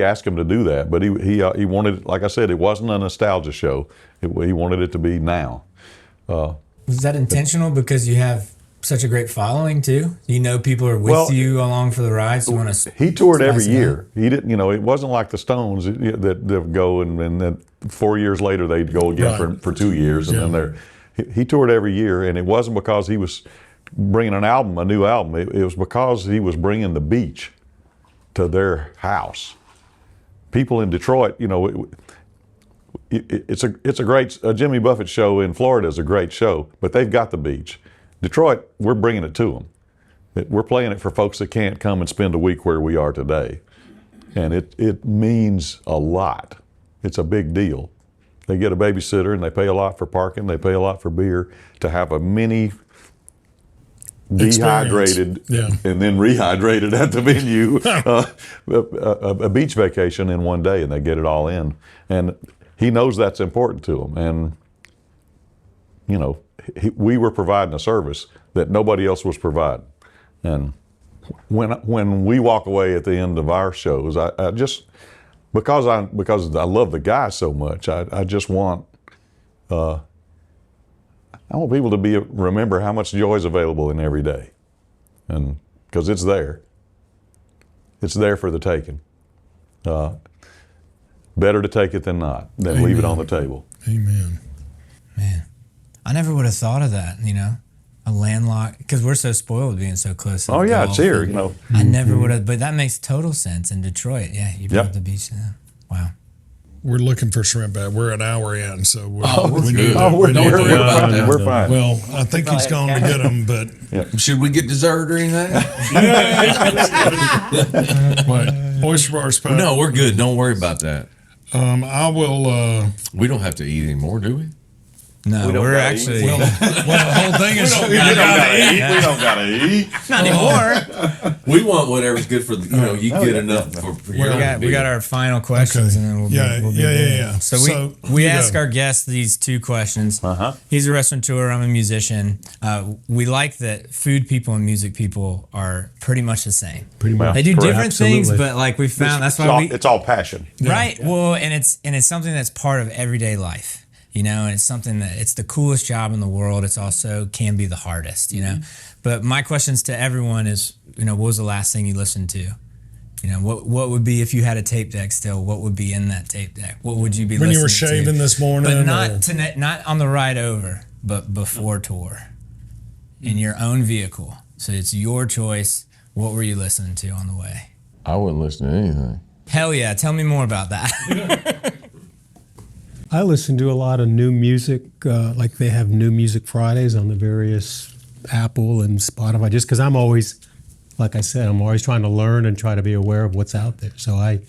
B: asked him to do that. But he wanted, like I said, it wasn't a nostalgia show. He wanted it to be now.
A: Was that intentional because you have such a great following too? People are with you along for the ride. So you want to.
B: He toured every year. He didn't, it wasn't like the Stones that go and then 4 years later they'd go again for 2 years, and then he toured every year, and it wasn't because he was bringing a new album. It was because he was bringing the beach to their house. People in Detroit, it's a great Jimmy Buffett show in Florida is a great show, but they've got the beach. Detroit, we're bringing it to them. We're playing it for folks that can't come and spend a week where we are today, and it means a lot. It's a big deal. They get a babysitter and they pay a lot for parking. They pay a lot for beer to have a mini dehydrated and then rehydrated at the venue, a beach vacation in one day, and they get it all in. And he knows that's important to him. And, we were providing a service that nobody else was providing. And when we walk away at the end of our shows, I just, because I love the guy so much, I just want, I want people to remember how much joy is available in every day, and because it's there for the taking. Better to take it than not, than leave it on the table.
C: Amen.
A: Man, I never would have thought of that. A landlocked, because we're so spoiled being so close to the
B: It's
A: Gulf.
B: here.
A: I never would have, but that makes total sense in Detroit. Yeah, you brought up the beach. Yeah. Wow.
C: We're looking for shrimp bag. We're an hour in, so
B: We're fine.
C: Well, I think he's going to get them, but
H: Should we get dessert or anything?
C: what? Oyster bars, Pat?
H: No, we're good. Don't worry about that.
C: I will.
H: We don't have to eat anymore, do we?
A: No, we're actually.
C: Well, the whole thing is
B: We don't gotta eat.
A: Not anymore.
H: We want whatever's good for the. You get enough for your
A: We got our final questions, and then we'll be
C: yeah.
A: So we ask our guests these 2 questions. He's a restaurateur. I'm a musician. We like that food people and music people are pretty much the same.
E: Pretty much.
A: They do different
E: Absolutely.
A: things, but like we found that's why
B: It's all passion.
A: right. Well, and it's something that's part of everyday life. And it's something that it's the coolest job in the world. It's also can be the hardest, But my questions to everyone is, what was the last thing you listened to? What would be, if you had a tape deck still, what would be in that tape deck? What would you be listening to?
C: When you were shaving this morning?
A: But not on the ride over, but before tour. In your own vehicle. So it's your choice. What were you listening to on the way?
H: I wouldn't listen to anything.
A: Hell yeah. Tell me more about that.
E: I listen to a lot of new music, like they have New Music Fridays on the various Apple and Spotify, just because I'm always, like I said, I'm always trying to learn and try to be aware of what's out there. So I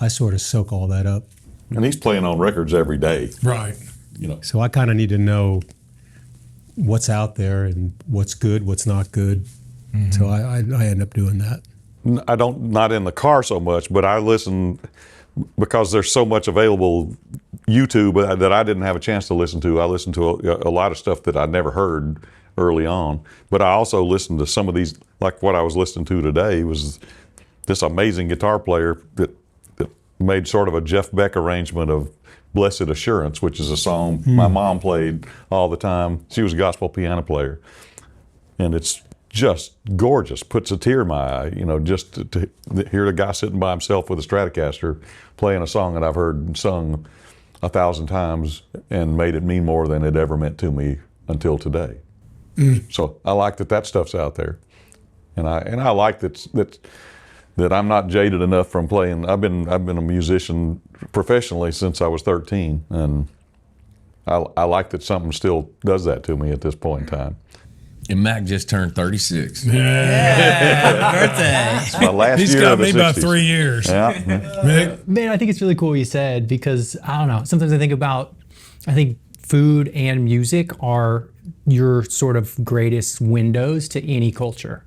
E: sort of soak all that up.
B: And he's playing on records every day.
C: Right.
E: So I kind of need to know what's out there and what's good, what's not good. So I end up doing that.
B: not in the car so much, but I listen because there's so much available YouTube that I didn't have a chance to listen to. I listened to a lot of stuff that I never heard early on, but I also listened to some of these, like what I was listening to today was this amazing guitar player that made sort of a Jeff Beck arrangement of Blessed Assurance, which is a song my mom played all the time. She was a gospel piano player, and it's just gorgeous, puts a tear in my eye, just to hear the guy sitting by himself with a Stratocaster playing a song that I've heard sung 1,000 times and made it mean more than it ever meant to me until today. So I like that stuff's out there, and I like that I'm not jaded enough from playing. I've been a musician professionally since I was 13, and I like that something still does that to me at this point in time.
H: And Mac just turned 36.
A: Birthday.
B: It's my last
C: He's
B: year
C: got
B: of the
C: me about
B: 60s.
C: 3 years.
B: Yeah.
C: Mick?
F: Man, I think it's really cool what you said because I don't know. Sometimes I think food and music are your sort of greatest windows to any culture,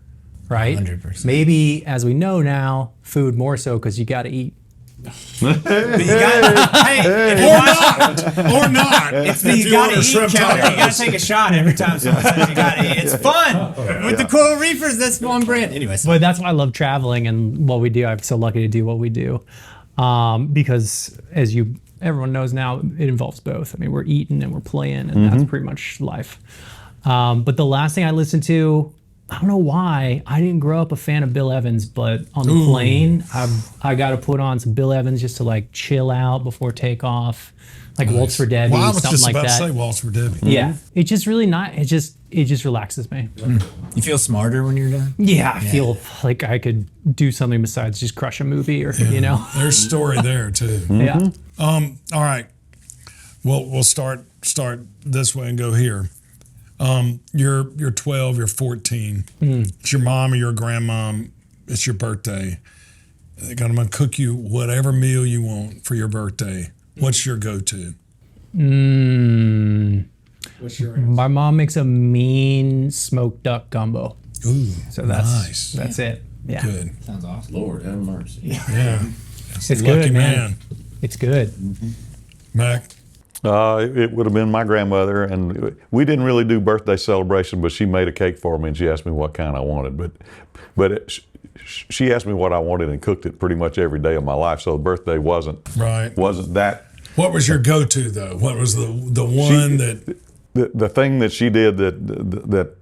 F: right?
A: 100%.
F: Maybe as we know now, food more so because you got to eat.
A: But you got,
C: Or not.
A: you gotta eat, Kelly. You gotta take a shot every time someone says you gotta eat. It's fun. With the Coral Reefers, that's one brand. Anyways.
F: But that's why I love traveling and what we do. I'm so lucky to do what we do. Because as everyone knows now, it involves both. I mean, we're eating and we're playing, and that's pretty much life. But the last thing I listened to, I don't know why, I didn't grow up a fan of Bill Evans, but on the plane, I got to put on some Bill Evans just to like chill out before takeoff. Like Waltz for Debbie,
C: Well, I was
F: something
C: just
F: like
C: about
F: that.
C: to say Waltz for Debbie.
F: Yeah, it's just really not. It just relaxes me.
A: You feel smarter when you're done?
F: Yeah, I feel like I could do something besides just crush a movie, or
C: There's story there too.
F: Yeah.
C: All right. Well, we'll start this way and go here. You're 12, you're 14. It's your mom or your grandmom. It's your birthday. They're gonna cook you whatever meal you want for your birthday. What's your go-to? What's your answer?
F: My mom makes a mean smoked duck gumbo.
C: Ooh,
F: So that's
C: nice.
F: That's it. Yeah.
C: Good.
A: Sounds awesome.
H: Lord have mercy.
C: Yeah. It's
F: It's
C: lucky
F: good, man. It's good.
C: Mac.
B: It would have been my grandmother, and we didn't really do birthday celebration, but she made a cake for me, and she asked me what kind I wanted. She asked me what I wanted and cooked it pretty much every day of my life. So the birthday wasn't that.
C: What was your go-to though? What was the one that?
B: The thing that she did that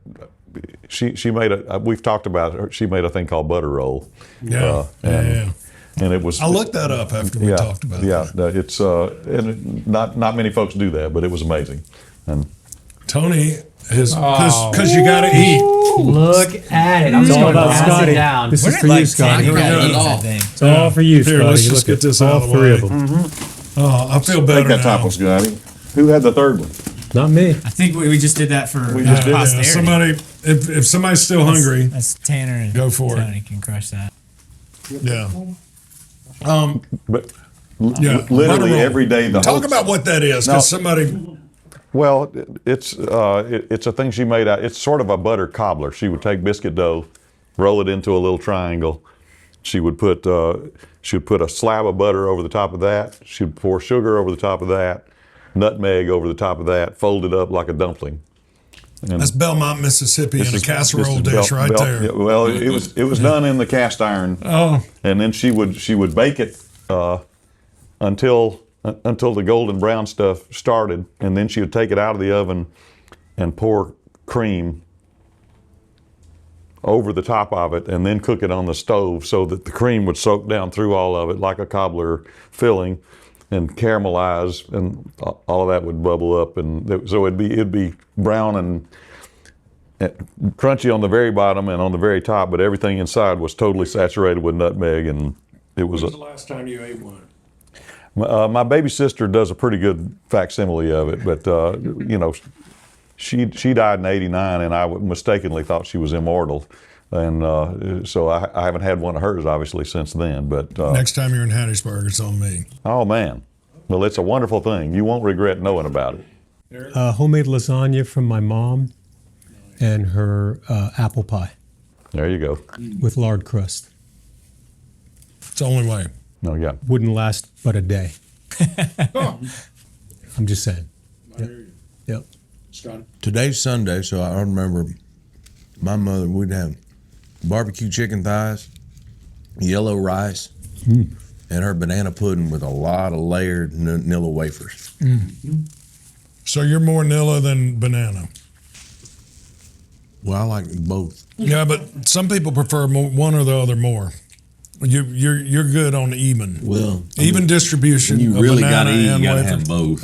B: she made we've talked about it. She made a thing called butter roll.
C: Yeah.
B: And it was.
C: I looked that up after we talked about it.
B: Yeah, it's and not many folks do that, but it was amazing. And
C: Tony is because you got to eat.
F: Look at it. I'm just
E: all
F: going to
E: about
F: pass
E: Scotty.
F: it down.
E: This is for you, Scotty.
A: You gotta
C: go.
A: eat that thing.
E: It's all for you, Scotty.
C: Here, let's
E: You
C: just
E: look
C: get
E: at
C: this
E: all
C: out of the
E: three
C: way.
E: of them.
C: Oh, I feel better
B: take that
C: now.
B: top one, Scotty. Who had the third one?
E: Not me.
A: I think we just did that for
B: just did that.
A: posterity.
C: Somebody, if somebody's still hungry,
A: That's Tanner and
C: Go for it.
A: Tony can crush that.
C: yeah.
B: But
C: Yeah,
B: literally
C: butter roll.
B: every day.
C: Talk about what that is, because somebody.
B: Well, it's a thing she made out. It's sort of a butter cobbler. She would take biscuit dough, roll it into a little triangle. She would put a slab of butter over the top of that. She would pour sugar over the top of that, nutmeg over the top of that, fold it up like a dumpling. And
C: That's Belmont, Mississippi, in a casserole
B: this is
C: dish right there.
B: yeah, well, it was done in the cast iron.
C: Oh.
B: And then she would bake it until the golden brown stuff started, and then she would take it out of the oven and pour cream over the top of it, and then cook it on the stove so that the cream would soak down through all of it like a cobbler filling, and caramelize, and all of that would bubble up, and so it'd be brown and crunchy on the very bottom and on the very top, but everything inside was totally saturated with nutmeg, and it was.
C: When was the last time you ate one?
B: My baby sister does a pretty good facsimile of it, but she died in '89, and I mistakenly thought she was immortal, and so I haven't had one of hers obviously since then. But
C: Next time you're in Hattiesburg, it's on me.
B: oh man, well, it's a wonderful thing. You won't regret knowing about it.
E: Homemade lasagna from my mom and her apple pie
B: There you go.
E: with lard crust.
C: the only way.
B: No, yeah.
E: Wouldn't last but a day. I'm just saying. Yep.
D: Today's Sunday, so I remember my mother, we'd have barbecue chicken thighs, yellow rice, and her banana pudding with a lot of layered Nilla wafers.
C: So you're more Nilla than banana.
D: Well, I like both.
C: Yeah, but some people prefer one or the other more. You're good on even.
D: Well,
C: Even distribution.
H: You
C: of
H: really
C: banana
H: got to eat.
C: and
H: You got to
C: wafer.
H: have both.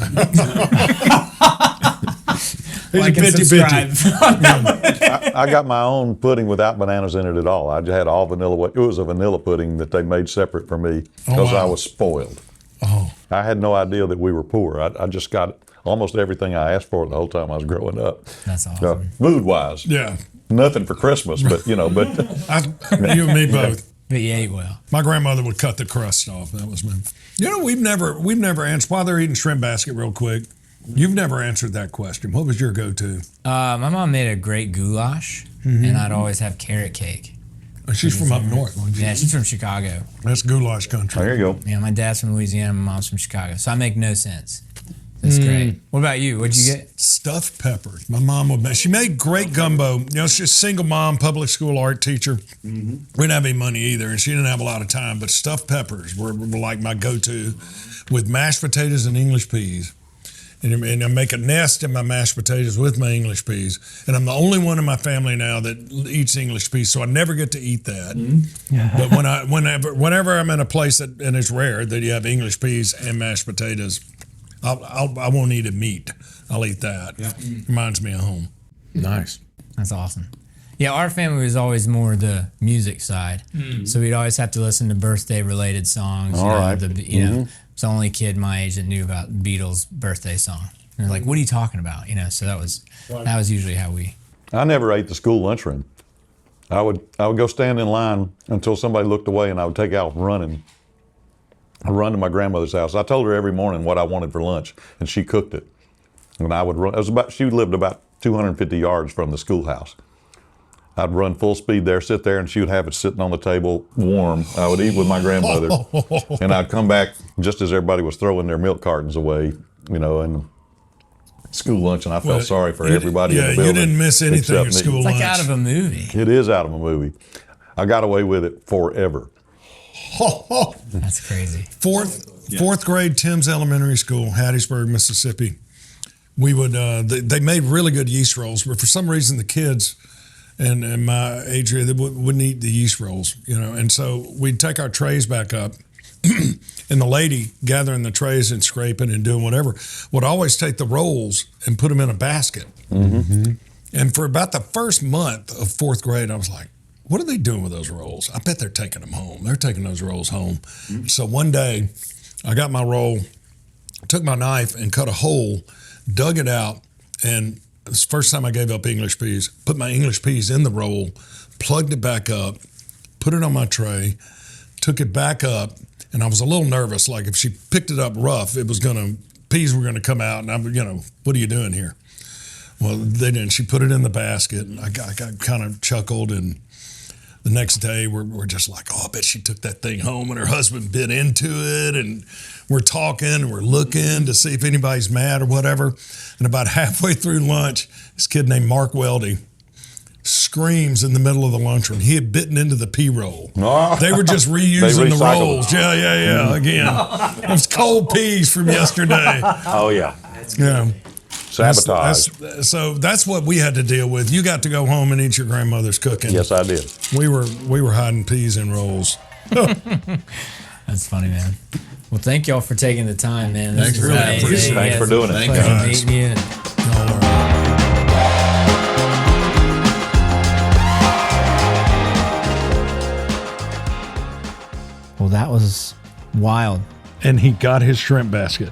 C: He's
A: Like
C: a
A: and
C: 50-50.
A: subscribe.
B: I got my own pudding without bananas in it at all. I just had all vanilla. It was a vanilla pudding that they made separate for me because I was spoiled.
C: Oh,
B: I had no idea that we were poor. I just got almost everything I asked for the whole time I was growing up.
A: That's awesome.
B: Mood-wise.
C: yeah.
B: Nothing for Christmas, but you and
C: Me both.
A: But you ate well.
C: My grandmother would cut the crust off. That was me. You know, we've never answered. While they're eating shrimp basket, real quick, you've never answered that question. What was your go-to?
A: My mom made a great goulash, and I'd always have carrot cake.
C: She's from up north.
A: Yeah, she's from Chicago.
C: That's goulash country.
B: there you go.
A: Yeah, my dad's from Louisiana, my mom's from Chicago, so I make no sense. That's great. What about you? What'd you get?
C: Stuffed peppers. My mom would make. She made great gumbo. You know, she's a single mom, public school art teacher. We didn't have any money either, and she didn't have a lot of time. But stuffed peppers were like my go-to, with mashed potatoes and English peas. And I make a nest in my mashed potatoes with my English peas. And I'm the only one in my family now that eats English peas, so I never get to eat that. But whenever I'm in a place and it's rare that you have English peas and mashed potatoes, I won't eat a meat. I'll eat that. Reminds me of home.
D: Nice.
A: That's awesome. Yeah, our family was always more the music side, so we'd always have to listen to birthday-related songs.
B: All right.
A: You know, it's the only kid my age that knew about Beatles' birthday song. And they're like, "What are you talking about?" You know, so that was usually how we.
B: I never ate the school lunchroom. I would go stand in line until somebody looked away, and I would take out running. I run to my grandmother's house. I told her every morning what I wanted for lunch, and she cooked it. And I would run. She lived about 250 yards from the schoolhouse. I'd run full speed there, sit there, and she would have it sitting on the table warm. I would eat with my grandmother, and I'd come back just as everybody was throwing their milk cartons away, you know, and school lunch, and I felt sorry for everybody in the building.
C: Yeah, you didn't miss anything
B: except
C: at
B: me.
C: school
A: It's
C: lunch.
A: like out of a movie.
B: It is out of a movie. I got away with it forever.
A: That's crazy.
C: Fourth grade, Tim's Elementary School, Hattiesburg, Mississippi. We would they made really good yeast rolls, but for some reason the kids in my age area, they wouldn't eat the yeast rolls, you know. And so we'd take our trays back up, and the lady gathering the trays and scraping and doing whatever would always take the rolls and put them in a basket. And for about the first month of fourth grade, I was like, what are they doing with those rolls? I bet they're taking them home. They're taking those rolls home. So one day, I got my roll, took my knife and cut a hole, dug it out, and it's the first time I gave up English peas, put my English peas in the roll, plugged it back up, put it on my tray, took it back up, and I was a little nervous. Like if she picked it up rough, peas were gonna come out, and I'm, you know, what are you doing here? Well, they didn't. She put it in the basket, and I got kind of chuckled, and the next day we're just like, oh, I bet she took that thing home, and her husband bit into it, and we're talking, and we're looking to see if anybody's mad or whatever. And about halfway through lunch, this kid named Mark Weldy screams in the middle of the lunchroom. He had bitten into the pea roll. They were just reusing the
B: recycled
C: rolls. Yeah. Again, it was cold peas from yesterday.
B: Oh, yeah.
C: Yeah.
B: Sabotage.
C: So that's what we had to deal with. You got to go home and eat your grandmother's cooking.
B: Yes, I did.
C: We were hiding peas in rolls.
A: That's funny, man. Well, thank y'all for taking the time, man.
C: Thanks
A: This is
C: for really
A: amazing.
C: appreciate it.
B: Thanks for doing it.
A: Pleasure
C: guys.
A: meeting you. Well, that was wild.
C: And he got his shrimp basket.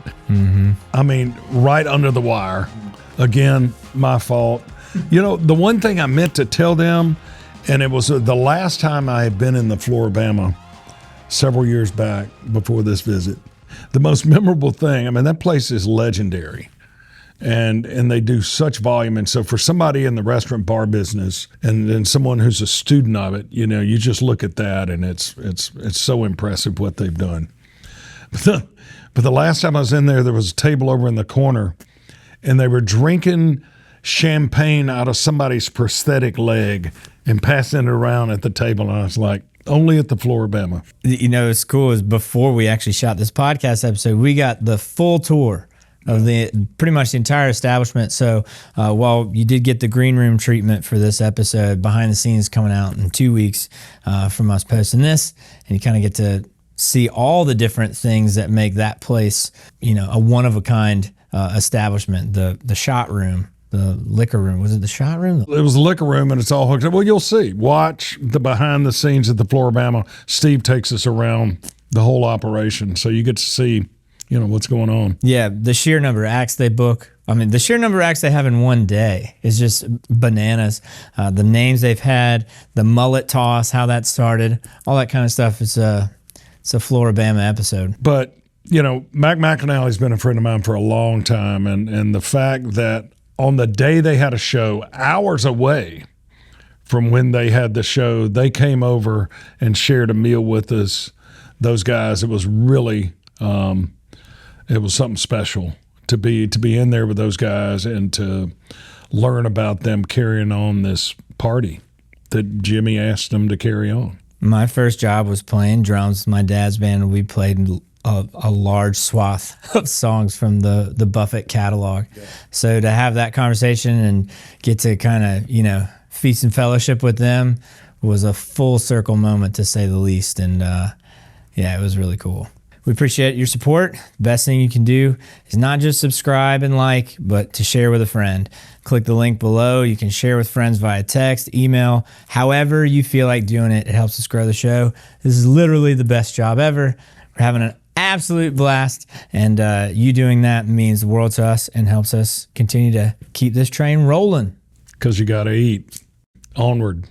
C: I mean, right under the wire. Again, my fault. You know, the one thing I meant to tell them, and it was the last time I had been in the Flora-Bama several years back before this visit, the most memorable thing, I mean, that place is legendary. and they do such volume. And so for somebody in the restaurant bar business and someone who's a student of it, you just look at that and it's so impressive what they've done. But the last time I was in there was a table over in the corner, and they were drinking champagne out of somebody's prosthetic leg and passing it around at the table. And I was like, only at the Flora-Bama.
A: It's cool is before we actually shot this podcast episode, we got the full tour of pretty much the entire establishment. So while you did get the green room treatment for this episode, behind the scenes coming out in 2 weeks from us posting this, and you kind of get to see all the different things that make that place, a one-of-a-kind establishment. The shot room, the liquor room. Was it the shot room?
C: It was the liquor room, and it's all hooked up. Well, you'll see. Watch the behind the scenes at the Flora-Bama. Steve takes us around the whole operation, so you get to see, what's going on.
A: Yeah, the sheer number of acts they book. I mean, the sheer number of acts they have in one day is just bananas. The names they've had, the mullet toss, how that started, all that kind of stuff. It's a Flora-Bama episode.
C: But, McAnally's been a friend of mine for a long time, and the fact that on the day they had a show, hours away from when they had the show, they came over and shared a meal with us, those guys. It was really, it was something special to be in there with those guys and to learn about them carrying on this party that Jimmy asked them to carry on.
A: My first job was playing drums with my dad's band, and we played a large swath of songs from the Buffett catalog. Yeah. So to have that conversation and get to kind of, feast and fellowship with them was a full circle moment, to say the least. And it was really cool. We appreciate your support. The best thing you can do is not just subscribe and like, but to share with a friend. Click the link below. You can share with friends via text, email, however you feel like doing it. It helps us grow the show. This is literally the best job ever. We're having an absolute blast, and you doing that means the world to us and helps us continue to keep this train rolling.
C: Because you got to eat. Onward.